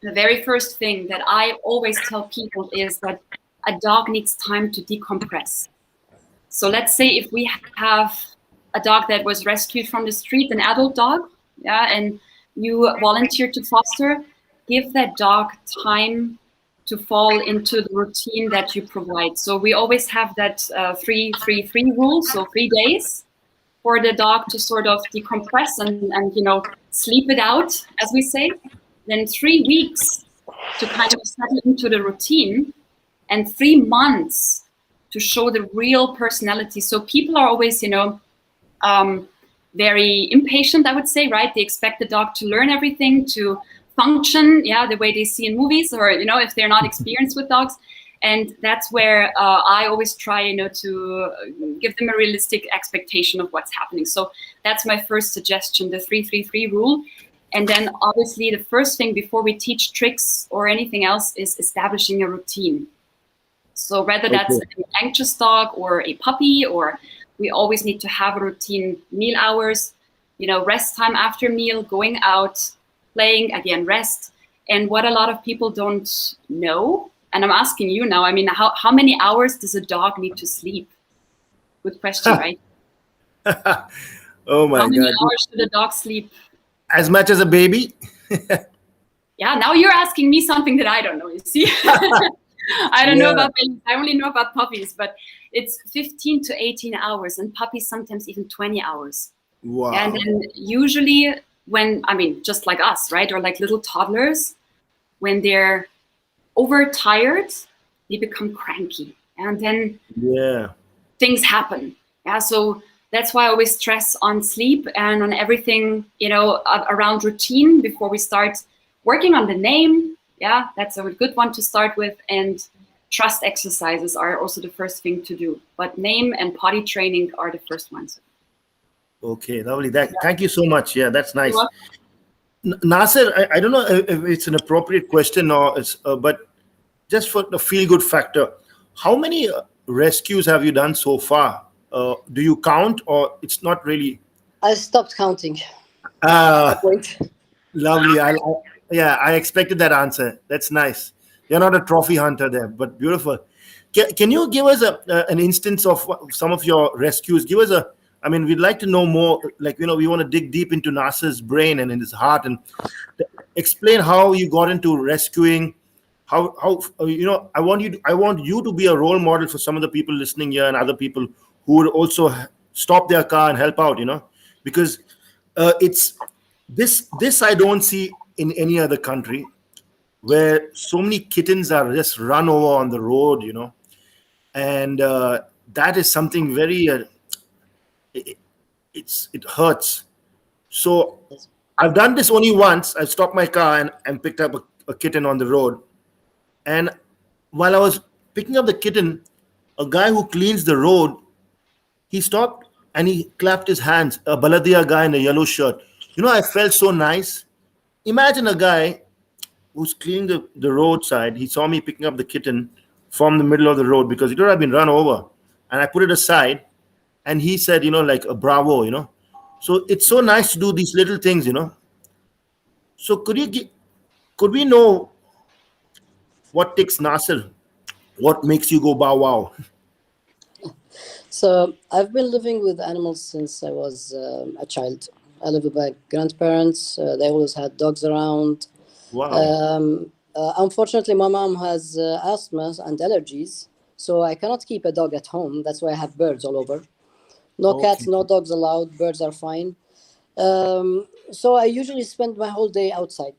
the very first thing that I always tell people is that a dog needs time to decompress. So let's say if we have a dog that was rescued from the street, an adult dog, and you volunteer to foster, give that dog time to fall into the routine that you provide. So we always have that 3-3-3 rule, so 3 days for the dog to sort of decompress and sleep it out, as we say. Then 3 weeks to kind of settle into the routine, and 3 months to show the real personality. So people are always, very impatient, I would say, right? They expect the dog to learn everything, to function, the way they see in movies, or, if they're not experienced with dogs. And that's where I always try, to give them a realistic expectation of what's happening. So that's my first suggestion, the 3-3-3 rule. And then obviously the first thing before we teach tricks or anything else is establishing a routine. So whether that's an anxious dog or a puppy, or we always need to have a routine, meal hours, rest time after meal, going out, playing, again, rest. And what a lot of people don't know, and I'm asking you now, how many hours does a dog need to sleep? Good question, right? Oh my How many God. hours should a dog sleep? As much as a baby? Yeah, now you're asking me something that I don't know, you see. I don't know Yeah. about babies. I only know about puppies, but it's 15 to 18 hours, and puppies sometimes even 20 hours. And Wow. then usually when, I mean, just like us, right? Or like little toddlers, when they're overtired, they become cranky. And then Yeah. things happen. Yeah, so that's why I always stress on sleep and on everything, around routine before we start working on the name. Yeah, that's a good one to start with. And trust exercises are also the first thing to do. But name and potty training are the first ones. Okay, lovely. Thank you so much. Yeah, that's You're nice. welcome. Nasser, I don't know if it's an appropriate question or it's, but just for the feel good factor, how many rescues have you done so far? Do you count or it's not really? I stopped counting at Uh, a point. Lovely. Yeah, I expected that answer. That's nice. You're not a trophy hunter there, but beautiful. Can you give us an instance of some of your rescues? Give us I mean, we'd like to know more. Like, we want to dig deep into Nasser's brain and in his heart and explain how you got into rescuing. I want you to be a role model for some of the people listening here and other people who would also stop their car and help out. Because it's this I don't see in any other country where so many kittens are just run over on the road, and that is something very it, it hurts. So I've done this only once. I stopped my car and picked up a kitten on the road, and while I was picking up the kitten, a guy who cleans the road, he stopped and he clapped his hands. A Baladia guy in a yellow shirt. I felt so nice. Imagine a guy who's cleaning the roadside. He saw me picking up the kitten from the middle of the road because it would have been run over. And I put it aside and he said, like a bravo. So it's so nice to do these little things. So could we know what takes Nasser? What makes you go bow wow? So I've been living with animals since I was a child. I live with my grandparents. They always had dogs around. Wow. Unfortunately, my mom has asthma and allergies, so I cannot keep a dog at home. That's why I have birds all over. No Okay. cats, no dogs allowed. Birds are fine. So I usually spend my whole day outside,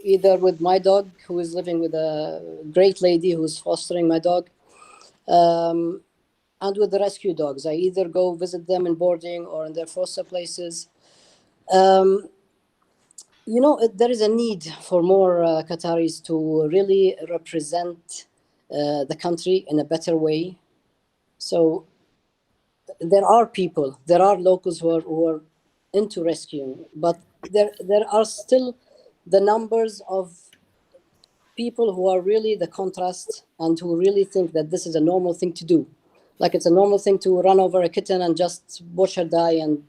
either with my dog, who is living with a great lady who's fostering my dog, and with the rescue dogs. I either go visit them in boarding or in their foster places. Um, there is a need for more Qataris to really represent the country in a better way. So there are people, there are locals who are into rescuing, but there are still the numbers of people who are really the contrast and who really think that this is a normal thing to do. Like it's a normal thing to run over a kitten and just watch her die and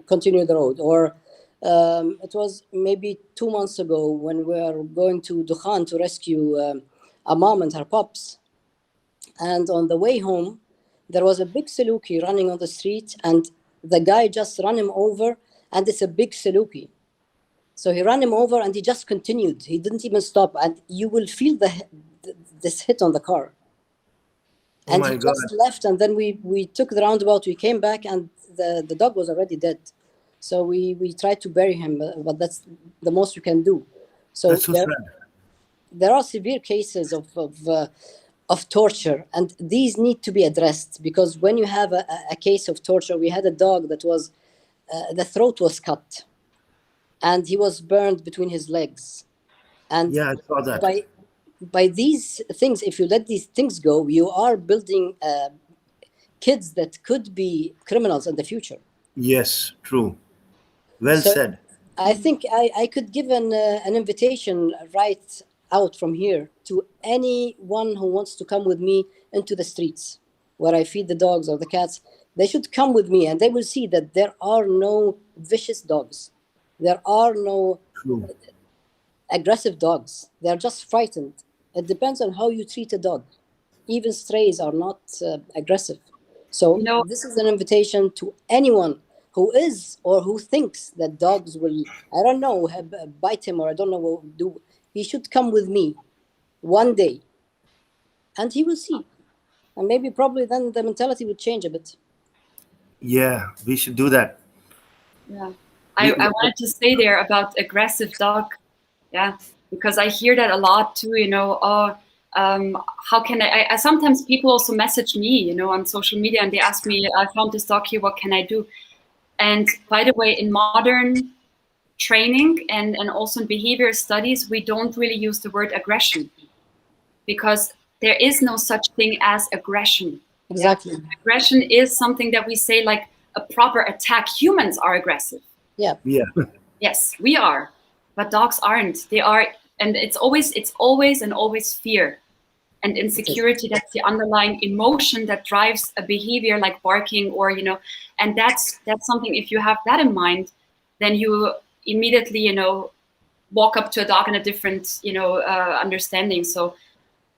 continue the road. Or it was maybe 2 months ago when we were going to Dukhan to rescue a mom and her pups. And on the way home, there was a big Saluki running on the street, and the guy just ran him over, and it's a big Saluki. So he ran him over, and he just continued. He didn't even stop, and you will feel this hit on the car. Oh And he my God. just left, and then we took the roundabout. We came back, and the dog was already dead. So we tried to bury him, but that's the most you can do. So That's so sad. there are severe cases of torture, and these need to be addressed, because when you have a case of torture, we had a dog that was the throat was cut, and he was burned between his legs, and Yeah, I saw that. by these things, if you let these things go, you are building kids that could be criminals in the future. Yes, true. Well So said. I think I could give an invitation right out from here to anyone who wants to come with me into the streets where I feed the dogs or the cats. They should come with me, and they will see that there are no vicious dogs. There are no True. aggressive dogs. They're just frightened. It depends on how you treat a dog. Even strays are not aggressive. So You know, this is an invitation to anyone who is or who thinks that dogs will, I don't know, bite him, or I don't know what do. He should come with me one day, and he will see. And maybe probably then the mentality would change a bit. Yeah, we should do that. yeah. I wanted to say there about aggressive dog. Yeah, because I hear that a lot too, you know, oh, how can I sometimes people also message me, you know, on social media, and they ask me, I found this dog here, what can I do? And by the way, in modern training and also in behavior studies, we don't really use the word aggression, because there is no such thing as aggression. Exactly. Aggression is something that we say like a proper attack. Humans are aggressive. Yeah. Yeah. Yes, we are, but dogs aren't. They are, and it's always fear and insecurity. That's the underlying emotion that drives a behavior like barking, or, you know, and that's something. If you have that in mind, then you immediately, you know, walk up to a dog in a different, you know, understanding. So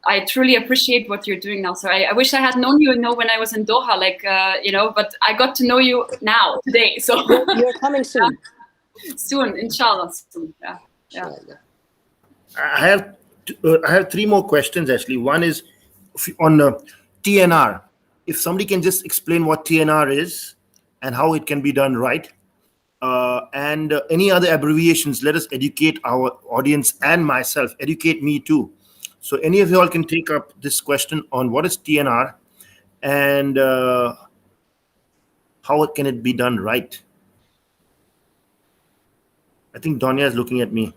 I truly appreciate what you're doing now. So I wish I had known you, when I was in Doha, like, you know, but I got to know you now, today. So You're coming soon. Soon, inshallah. Soon. Yeah. Yeah. I have three more questions actually. One is on TNR. If somebody can just explain what TNR is and how it can be done right, and any other abbreviations, let us educate our audience and myself. Educate me too. So any of you all can take up this question on what is TNR and how can it be done right. I think Donja is looking at me.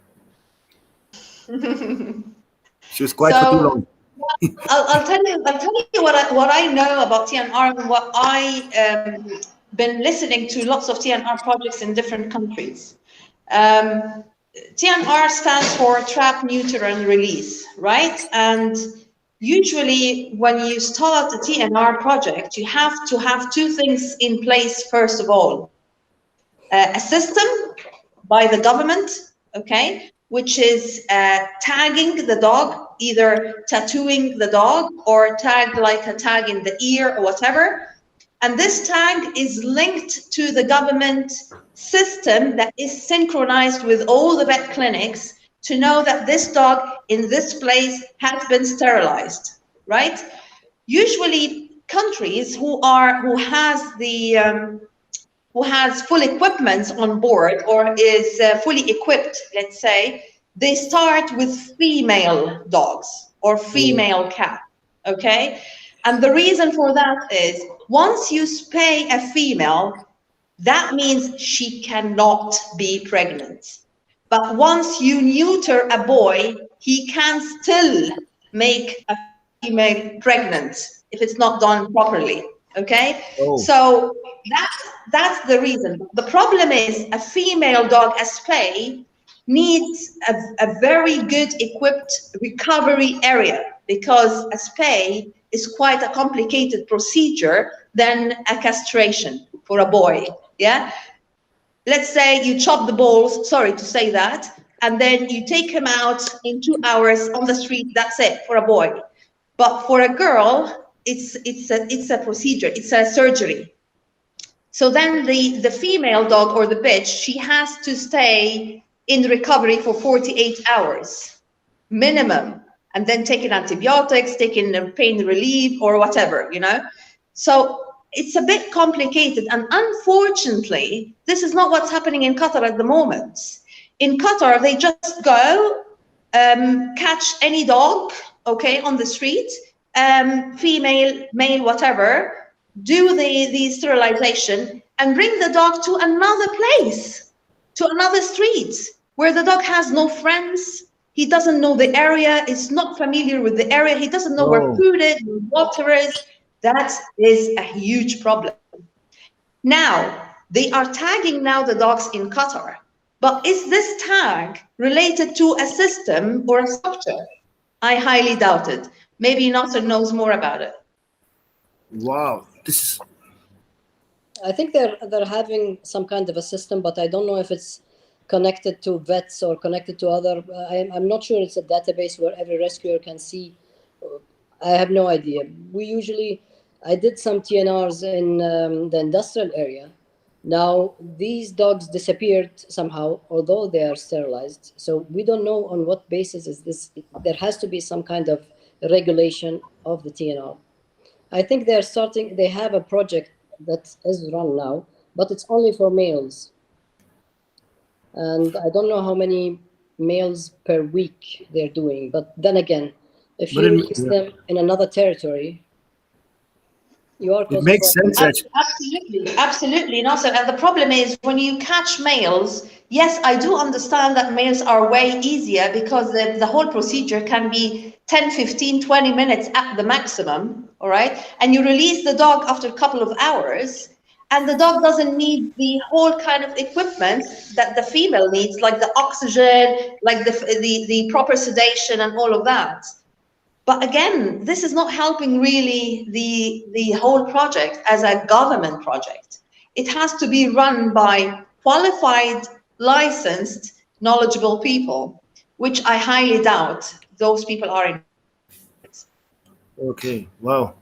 She was quiet for too long. I'll tell you what I know about TNR and what I been listening to lots of TNR projects in different countries. TNR stands for trap, neuter, and release, right? And usually when you start a TNR project, you have to have two things in place first of all. A system by the government, okay, which is tagging the dog, either tattooing the dog or tag like a tag in the ear or whatever. And this tag is linked to the government system that is synchronized with all the vet clinics to know that this dog in this place has been sterilized, right? Usually countries who has full equipment on board or is fully equipped, let's say, they start with female dogs or female cat, okay? And the reason for that is once you spay a female, that means she cannot be pregnant. But once you neuter a boy, he can still make a female pregnant if it's not done properly, okay? So that's the reason. The problem is a female dog, a spay, needs a very good equipped recovery area, because a spay is quite a complicated procedure than a castration for a boy, yeah? Let's say you chop the balls, sorry to say that, and then you take him out in 2 hours on the street, that's it for a boy. But for a girl, it's a procedure, it's a surgery. So then the female dog or the bitch, she has to stay in recovery for 48 hours minimum, and then taking antibiotics, taking pain relief or whatever, you know. So it's a bit complicated, and unfortunately, this is not what's happening in Qatar at the moment. In Qatar, they just go catch any dog, okay, on the street, female, male, whatever, do the sterilization and bring the dog to another place, to another street where the dog has no friends. He doesn't know the area. Is not familiar with the area. He doesn't know where food is, where water is. That is a huge problem. Now, they are tagging now the dogs in Qatar. But is this tag related to a system or a structure? I highly doubt it. Maybe Nasser knows more about it. Wow, this is. I think they're having some kind of a system, but I don't know if it's connected to vets or connected to other. I'm not sure it's a database where every rescuer can see. I have no idea. We usually I did some TNRs in the industrial area. Now, these dogs disappeared somehow, although they are sterilized. So we don't know on what basis is this. There has to be some kind of regulation of the TNR. I think they have a project that is run now, but it's only for males. And I don't know how many males per week they're doing. But then again, if you release them in another territory, you are it makes sense, actually. Absolutely, Nasser. And the problem is when you catch males, yes, I do understand that males are way easier because the whole procedure can be 10, 15, 20 minutes at the maximum, all right? And you release the dog after a couple of hours, and the dog doesn't need the whole kind of equipment that the female needs, like the oxygen, like the proper sedation and all of that. But again, this is not helping really the whole project as a government project. It has to be run by qualified, licensed, knowledgeable people, which I highly doubt those people are in. Okay, wow.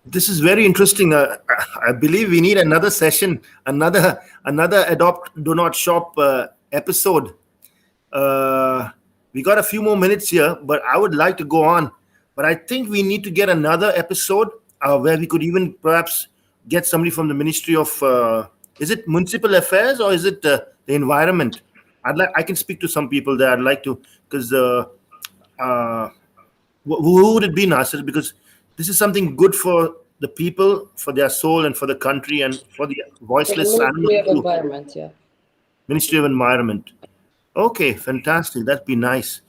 This is very interesting. I believe we need another session, another Adopt Do Not Shop episode. We got a few more minutes here, but I would like to go on. But I think we need to get another episode where we could even perhaps get somebody from the Ministry of, is it Municipal Affairs or is it the Environment? I can speak to some people there. I'd like to, because who would it be, Nasser? Because this is something good for the people, for their soul, and for the country, and for the voiceless animals. Ministry of Environment, yeah. Ministry of Environment. Okay, fantastic. That'd be nice.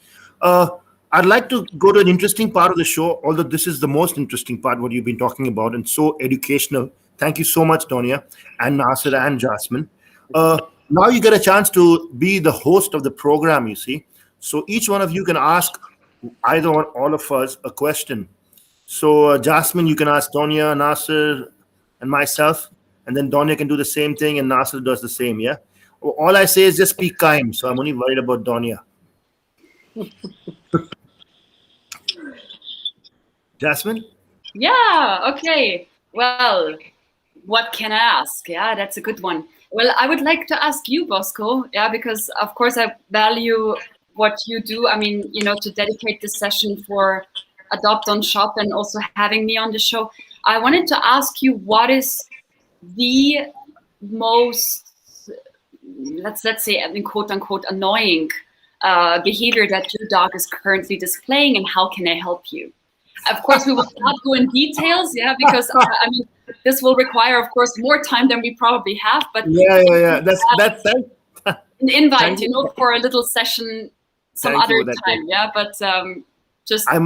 I'd like to go to an interesting part of the show, although this is the most interesting part, what you've been talking about, and so educational. Thank you so much, Donja, and Nasser, and Jasmine. Now you get a chance to be the host of the program, you see. So each one of you can ask either or all of us a question. So Jasmine, you can ask Donja, Nasser, and myself, and then Donja can do the same thing, and Nasser does the same, yeah? All I say is just be kind, so I'm only worried about Donja. Jasmine? Yeah, okay. Well, what can I ask? Yeah, that's a good one. Well, I would like to ask you, Bosco, yeah, because of course I value what you do. I mean, you know, to dedicate this session for Adopt on Shop and also having me on the show. I wanted to ask you, what is the most, let's say, I mean, quote unquote, annoying behavior that your dog is currently displaying, and how can I help you? Of course, we will not go in details, yeah, because I mean, this will require, of course, more time than we probably have. But yeah. That's an invite, you know, for a little session some other time, yeah. But just I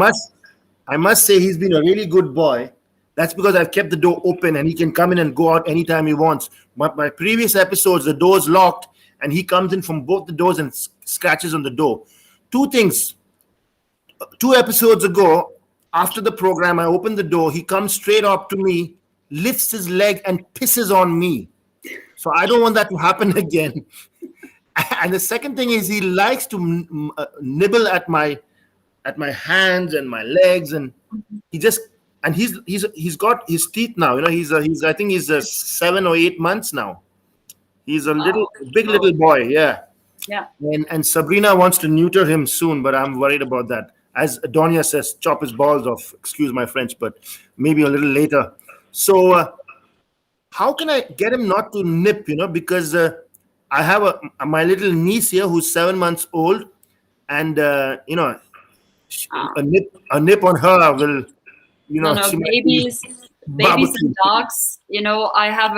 must say he's been a really good boy. That's because I've kept the door open and he can come in and go out anytime he wants. But my previous episodes, the door's locked and he comes in from both the doors and scratches on the door. Two things. 2 episodes ago, after the program, I opened the door. He comes straight up to me, lifts his leg and pisses on me. So I don't want that to happen again. And the second thing is he likes to nibble at my hands and my legs, and he's got his teeth now. You know, I think he's 7 or 8 months now. He's a big little boy, yeah. Yeah. And Sabrina wants to neuter him soon, but I'm worried about that. As Donja says, chop his balls off. Excuse my French, but maybe a little later. So how can I get him not to nip? You know, because I have my little niece here who's 7 months old, and you know, a nip on her will, you know, babies and dogs. You know, I have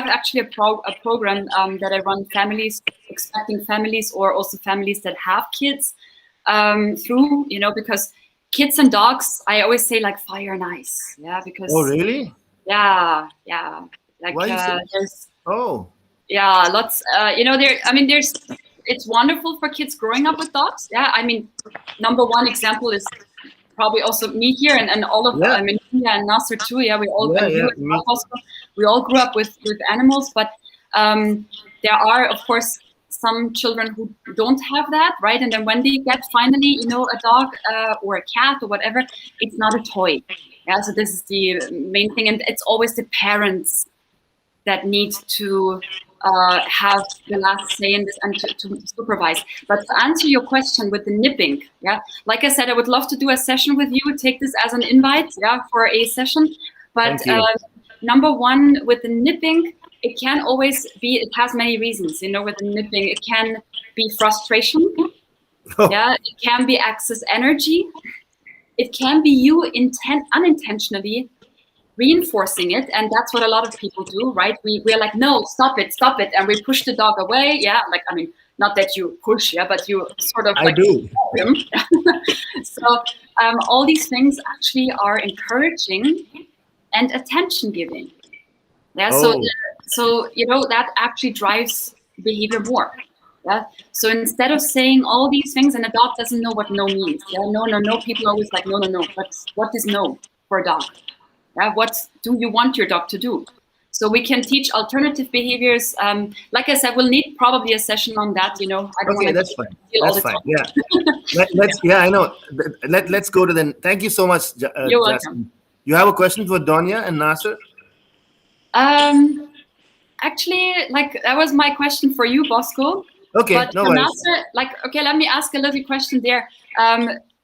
actually a program that I run families, expecting families, or also families that have kids through. You know, because kids and dogs, I always say, like fire and ice. Yeah, because. Oh really? Yeah. Like there's. Oh. Yeah, lots. You know, it's wonderful for kids growing up with dogs. Yeah, I mean, number one example is probably also me here, and all of I mean, Donja and Nasser too. Yeah, we all we all grew up with animals, but there are, of course, some children who don't have that, right? And then when they get finally, you know, a dog or a cat or whatever, it's not a toy. Yeah, so this is the main thing, and it's always the parents that need to have the last say in this and to supervise. But to answer your question with the nipping, yeah, like I said, I would love to do a session with you. Take this as an invite, yeah, for a session. But number one, with the nipping, it can always be. It has many reasons, you know. With the nipping, it can be frustration. Yeah, it can be excess energy. It can be you unintentionally reinforcing it, and that's what a lot of people do, right? We're like, no, stop it, and we push the dog away. Yeah, like, I mean, not that you push, yeah, but you sort of like do. Him. So all these things actually are encouraging and attention giving. Yeah, so you know, that actually drives behavior more. Yeah. So instead of saying all these things, and a dog doesn't know what no means. Yeah, no. People are always like, no. But what is no for a dog? Yeah, what do you want your dog to do? So we can teach alternative behaviors. Like I said, we'll need probably a session on that. You know, I don't okay, that's fine. That's fine. Yeah, let's. Yeah, I know. Let's go to the. Thank you so much, You're welcome. Jasmine. You have a question for Donja and Nasser? Actually, like, that was my question for you, Bosco. Okay, but no worries. Nasser, like, okay, let me ask a little question there.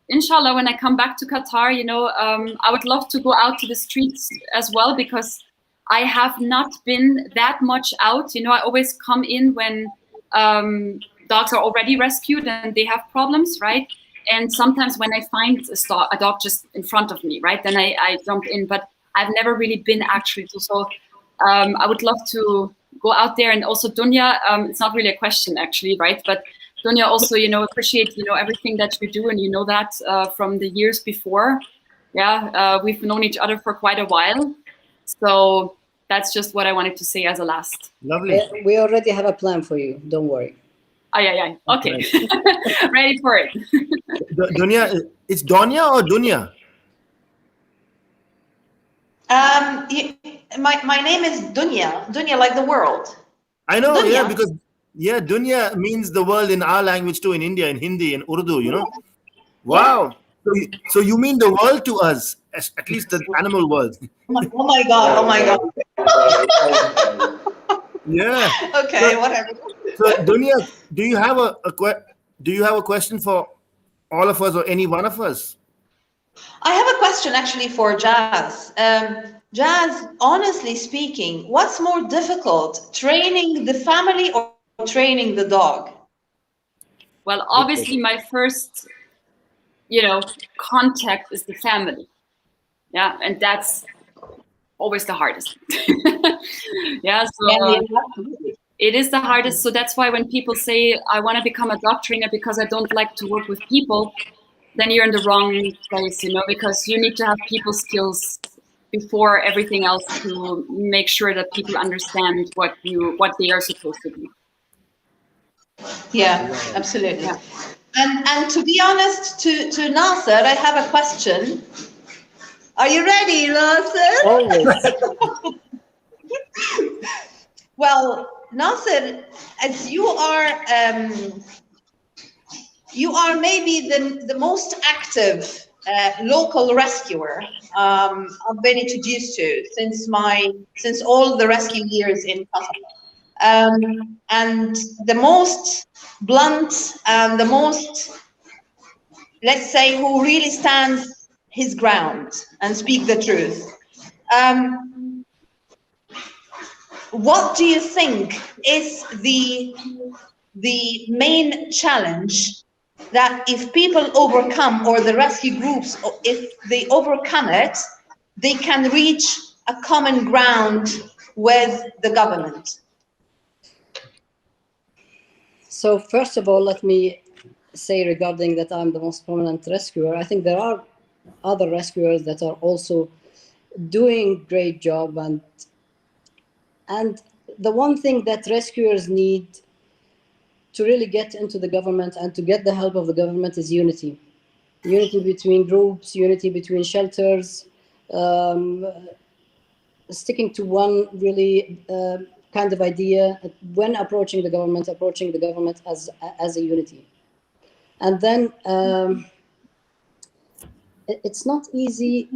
Inshallah, when I come back to Qatar, you know, I would love to go out to the streets as well, because I have not been that much out. You know, I always come in when dogs are already rescued and they have problems, right? And sometimes when I find a dog just in front of me, right, then I jump in. But I've never really been actually to. So I would love to go out there. And also, Donja, it's not really a question actually, right? But Donja, also, you know, appreciate, you know, everything that you do, and you know that from the years before. Yeah, we've known each other for quite a while. So that's just what I wanted to say as a last. Lovely. We already have a plan for you. Don't worry. Yeah. Okay. Ready for it. Donja, it's Donja or Dunya? My name is Donja. Donja, like the world. I know, Dunya. yeah, because Dunya means the world in our language too, in India, in Hindi, in Urdu, you know. Wow. So you mean the world to us, at least the animal world. Oh my God. Yeah. Okay, whatever. So Dunya, do you have a question for all of us or any one of us? I have a question actually for Jazz. Jazz, honestly speaking, what's more difficult, training the family or training the dog? Well, obviously, my first, you know, contact is the family. Yeah, and that's always the hardest. Yeah, so it is the hardest. So that's why when people say, I want to become a dog trainer because I don't like to work with people, then you're in the wrong place, you know, because you need to have people skills before everything else to make sure that people understand what they are supposed to do. Yeah, absolutely. Yeah. And to be honest, to Nasser, I have a question. Are you ready, Nasser? Always. Well, Nasser, as you are maybe the most active local rescuer I've been introduced to since all the rescue years in Qatar. And the most blunt and the most, let's say, who really stands his ground and speak the truth. What do you think is the main challenge that if people overcome, or the rescue groups, if they overcome it, they can reach a common ground with the government? So first of all, let me say regarding that I'm the most prominent rescuer, I think there are other rescuers that are also doing great job, and the one thing that rescuers need to really get into the government and to get the help of the government is unity. Unity between groups, unity between shelters, sticking to one really kind of idea when approaching the government as a unity. And then it's not easy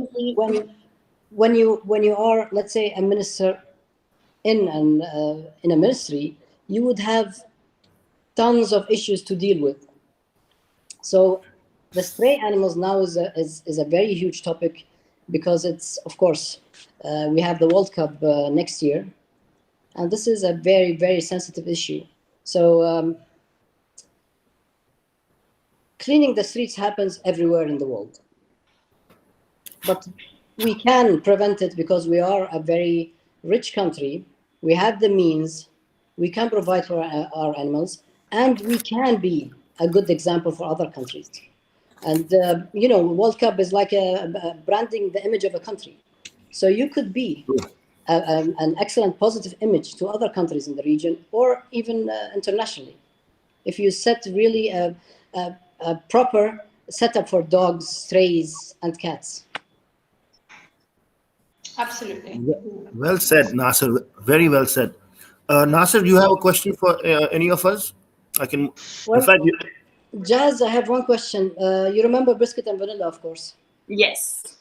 when you are, let's say, a minister in a ministry. You would have tons of issues to deal with. So the stray animals now is a very huge topic, because it's, of course, we have the World Cup next year, and this is a very, very sensitive issue. So cleaning the streets happens everywhere in the world, but we can prevent it because we are a very rich country. We have the means. We can provide for our animals, and we can be a good example for other countries. And World Cup is like a branding the image of a country. So you could be an excellent positive image to other countries in the region, or even internationally, if you set really a proper setup for dogs, strays, and cats. Absolutely. Well said, Nasser. Very well said. Nasser, do you have a question for any of us? I can. Well, in fact, Jazz, I have one question. You remember Biscuit and Vanilla, of course. Yes.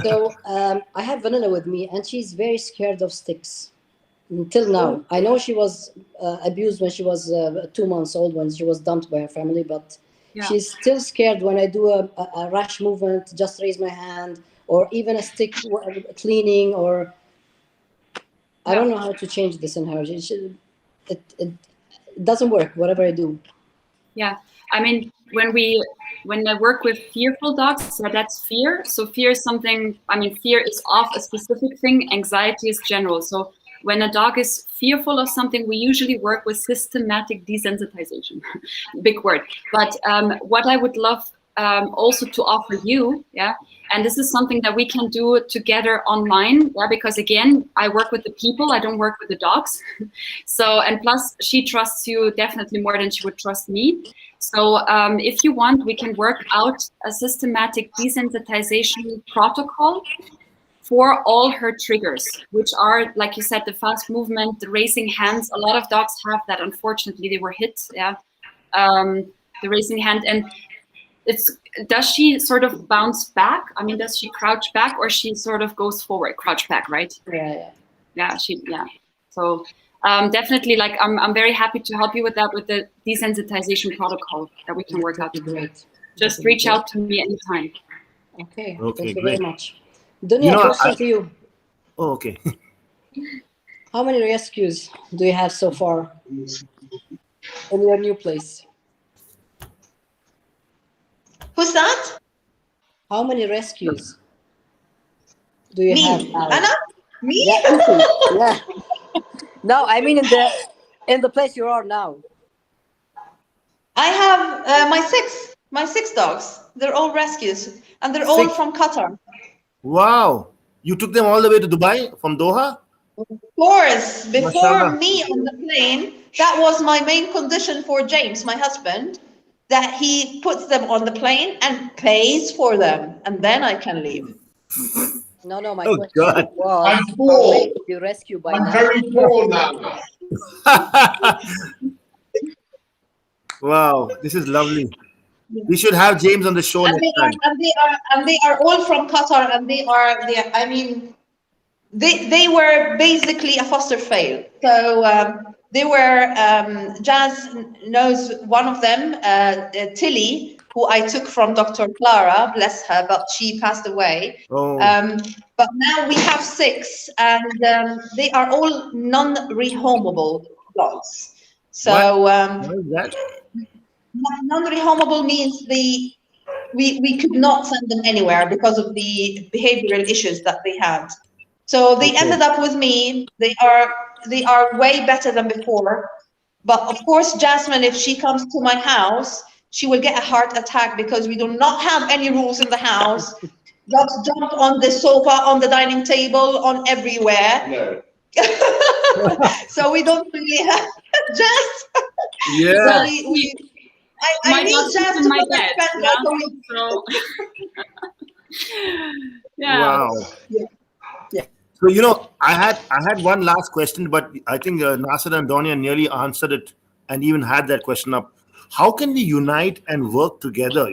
So I have Vanilla with me, and she's very scared of sticks until now. I know she was abused when she was 2 months old, when she was dumped by her family, but she's still scared when I do a rash movement, just raise my hand, or even a stick cleaning, or I don't know how to change this in her. It doesn't work, whatever I do. Yeah, I mean, when I work with fearful dogs, that's fear. So fear is something, I mean, fear is of a specific thing, anxiety is general. So when a dog is fearful of something, we usually work with systematic desensitization. Big word. But what I would love also to offer you, and this is something that we can do together online, because again, I work with the people, I don't work with the dogs. So, and plus she trusts you definitely more than she would trust me. So if you want, we can work out a systematic desensitization protocol for all her triggers, which are, like you said, the fast movement, the raising hands. A lot of dogs have that. Unfortunately, they were hit. The raising hand. And does she sort of bounce back? I mean, does she crouch back, or she sort of goes forward, crouch back, right? Yeah. So definitely, like I'm very happy to help you with that, with the desensitization protocol that we can work out. Great. Just reach out to me anytime. Okay. Okay, Thank you great. very much. Donja, question to you. Oh, okay. How many rescues do you have so far in your new place? Who's that? How many rescues do you have now? Anna? Me? Yeah. No, I mean in the place you are now. I have my six dogs. They're all rescues, and they're all from Qatar. Wow. You took them all the way to Dubai from Doha? Of course, before Mashallah. me on the plane, that was my main condition for James, my husband, that he puts them on the plane and pays for them, and then I can leave. No, my Oh, question God. was, I'm poor. you rescue by I'm now. very poor now. Wow, this is lovely. We should have James on the show And next time. they are all from Qatar, and I mean, they were basically a foster fail. So they were, Jazz knows one of them, Tilly, who I took from Dr. Clara, bless her, but she passed away. Oh. But now we have 6, and they are all non-rehomable dogs. So What is that? non-rehomable means we could not send them anywhere because of the behavioral issues that they had. So they ended up with me. They are way better than before. But of course, Jasmine, if she comes to my house, she will get a heart attack because we do not have any rules in the house. Dogs jump on the sofa, on the dining table, on everywhere. No. So we don't really have Jazz. Yeah. So I need Jazz to come and spend like a week. So, yeah. Wow. Yeah. So I had one last question, but I think Nasser and Donja nearly answered it, and even had that question up. How can we unite and work together?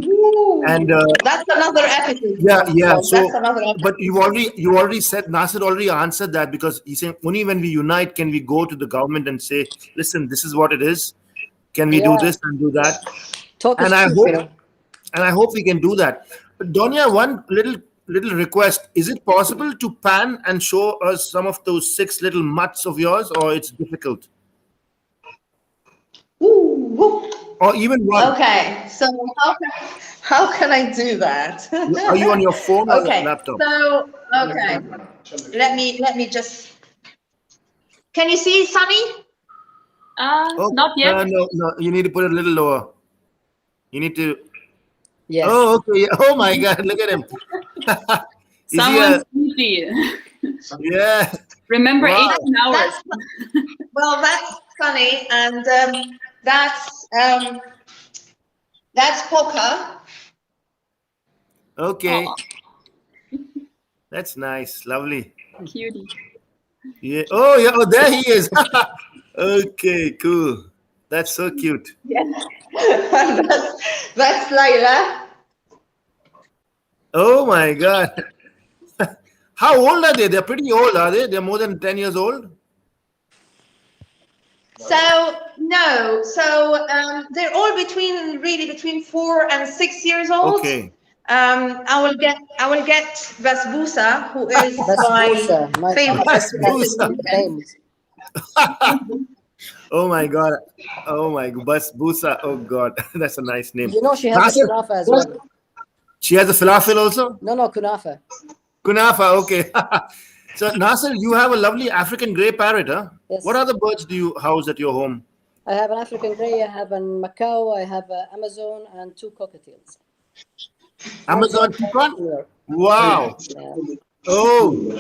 And that's another episode. yeah. So, That's another episode. but you already said, Nasser already answered that, because he's saying only when we unite can we go to the government and say, listen, this is what it is. Can we do this and do that? Talk is And I cheap, hope, you know. and I hope we can do that. But Donja, one little request: is it possible to pan and show us some of those 6 little mutts of yours, or it's difficult, Ooh. or even one? Okay, so how can I do that? Are you on your phone or Okay, laptop? so okay, let me just. Can you see Sunny? Not yet. No. You need to put it a little lower. You need to. Yes. Oh, okay. Yeah. Oh my God! Look at him. Is he Someone's sleepy. Yeah. Remember, Wow. 18 hours. Well, that's Sunny, and that's Poker. Okay. Aw, That's nice. Lovely. cutie. Yeah. Oh, yeah. Oh, there he is. Okay. Cool. That's so cute. Yes, that's Layla. Oh my God. How old are they? They're pretty old, are they? They're more than 10 years old? So no, so they're all between 4 and 6 years old. Okay. I will get Basbousa, who is Basbousa, my my favorite. Basbousa. names. Oh my God. Oh my God. Basbousa. Oh God. That's a nice name. You know she has Nasser, a kunafa as well. she has a falafel also? No, kunafa. Kunafa. Okay. So Nasser, you have a lovely African grey parrot, huh? Yes. What other birds do you house at your home? I have an African grey, I have an Macau, I have an Amazon, and 2 cockatiels. Amazon peacock? Here. Wow. Yeah. Oh.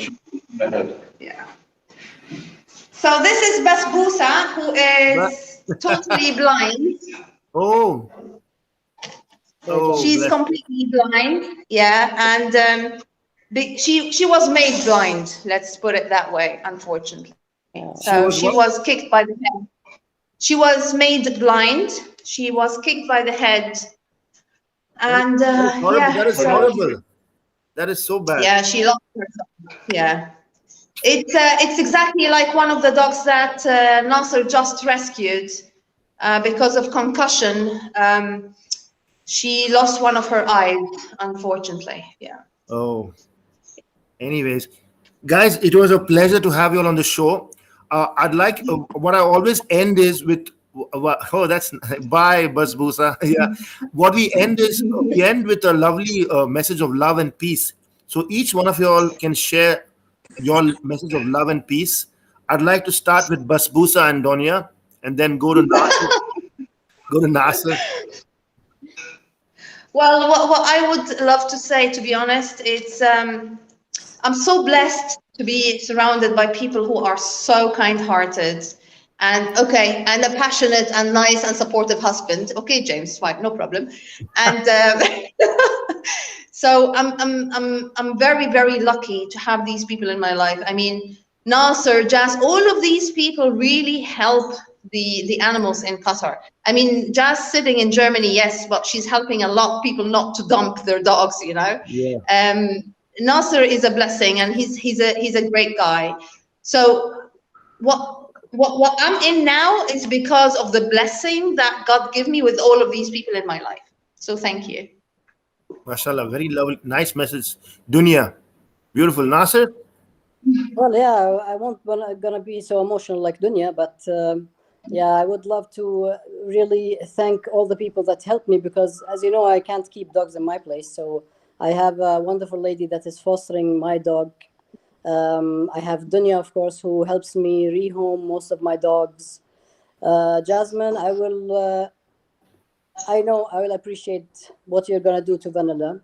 Yeah. So this is Basbousa, who is totally blind. Oh. Oh. She's bless. completely blind. Yeah, and she was made blind. Let's put it that way. Unfortunately, so she was kicked by the head. She was made blind. She was kicked by the head, and That is horrible. That is so bad. yeah, she lost herself. Yeah. It's exactly like one of the dogs that Nasser just rescued because of concussion. She lost one of her eyes, unfortunately. Yeah. Oh. Anyways, guys, it was a pleasure to have you all on the show. I'd like what I always end is with. Oh, that's bye, Basbousa. Yeah. What we end with a lovely message of love and peace. So each one of you all can share your message of love and peace. I'd like to start with Basbousa and Donja, and then go to Nasser. Well, what I would love to say, to be honest, it's I'm so blessed to be surrounded by people who are so kind-hearted and a passionate and nice and supportive husband. Okay, James, fine, no problem. And so I'm very, very lucky to have these people in my life. I mean, Nasser, Jas, all of these people really help the animals in Qatar. I mean, Jas sitting in Germany, yes, but she's helping a lot of people not to dump their dogs, you know. Yeah. Nasser is a blessing, and he's a great guy. So what I'm in now is because of the blessing that God gave me with all of these people in my life. So thank you. MashaAllah, very lovely, nice message. Dunya, beautiful. Nasser? Well, yeah, I won't gonna be so emotional like Dunya, but yeah, I would love to really thank all the people that helped me, because as you know, I can't keep dogs in my place. So I have a wonderful lady that is fostering my dog. I have Dunya, of course, who helps me rehome most of my dogs. Jasmine, I know I will appreciate what you're gonna do to Vanilla.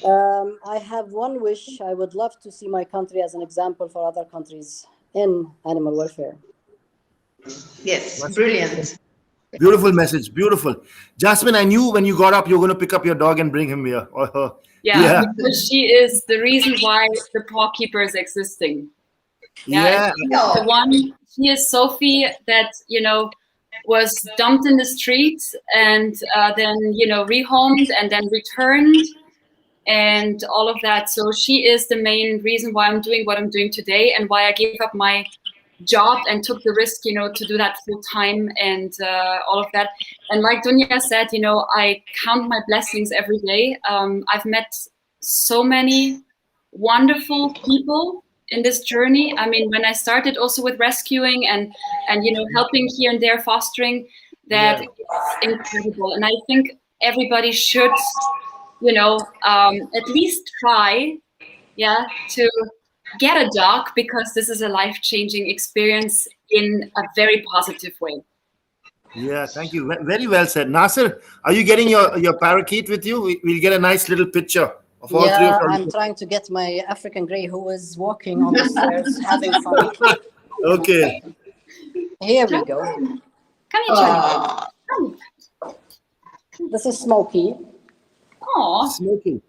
I have one wish. I would love to see my country as an example for other countries in animal welfare. Yes, brilliant. Beautiful message, beautiful. Jasmine, I knew when you got up, you were going to pick up your dog and bring him here. Or her. Yeah, because she is the reason why the paw keeper is existing. Yeah. The one, she is Sophie that, you know, was dumped in the streets and then, rehomed and then returned and all of that. So she is the main reason why I'm doing what I'm doing today and why I gave up my job and took the risk, to do that full time and all of that. And like Donja said, I count my blessings every day. I've met so many wonderful people in this journey. I mean, when I started also with rescuing and helping here and there, fostering, that it's incredible. And I think everybody should, at least try, to get a dog, because this is a life-changing experience in a very positive way. Yeah, thank you. Very well said. Nasser, are you getting your parakeet with you? We'll get a nice little picture of all three of Yeah, them. I'm trying to get my African grey who is walking on the stairs, having fun. Okay. Here we go. Come here, Charlie. Come. This is Smokey. Aw. Smoking.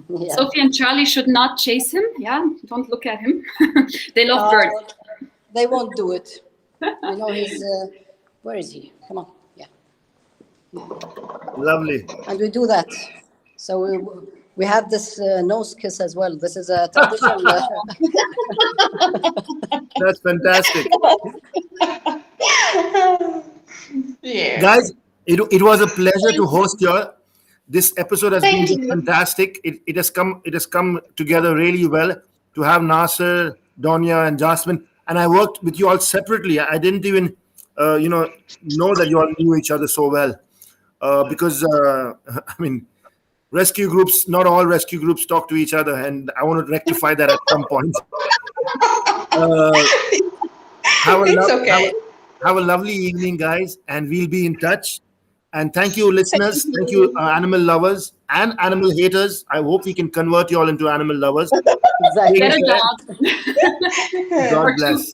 Yeah. Sophie and Charlie should not chase him. Yeah, don't look at him. They love birds. They won't do it. He's... where is he? Come on. Yeah. Lovely. And we do that. So we have this nose kiss as well. This is a tradition. That's fantastic. Yeah. Guys, it was a pleasure to host you. This episode has been fantastic. It has come together really well to have Nasser, Donja, and Jasmine. And I worked with you all separately. I didn't even know that you all knew each other so well, because rescue groups, not all rescue groups talk to each other, and I want to rectify that at some point. Have a lovely evening, guys, and we'll be in touch. And thank you, listeners. Thank you, animal lovers and animal haters. I hope we can convert you all into animal lovers. Exactly. Get a dog. God bless.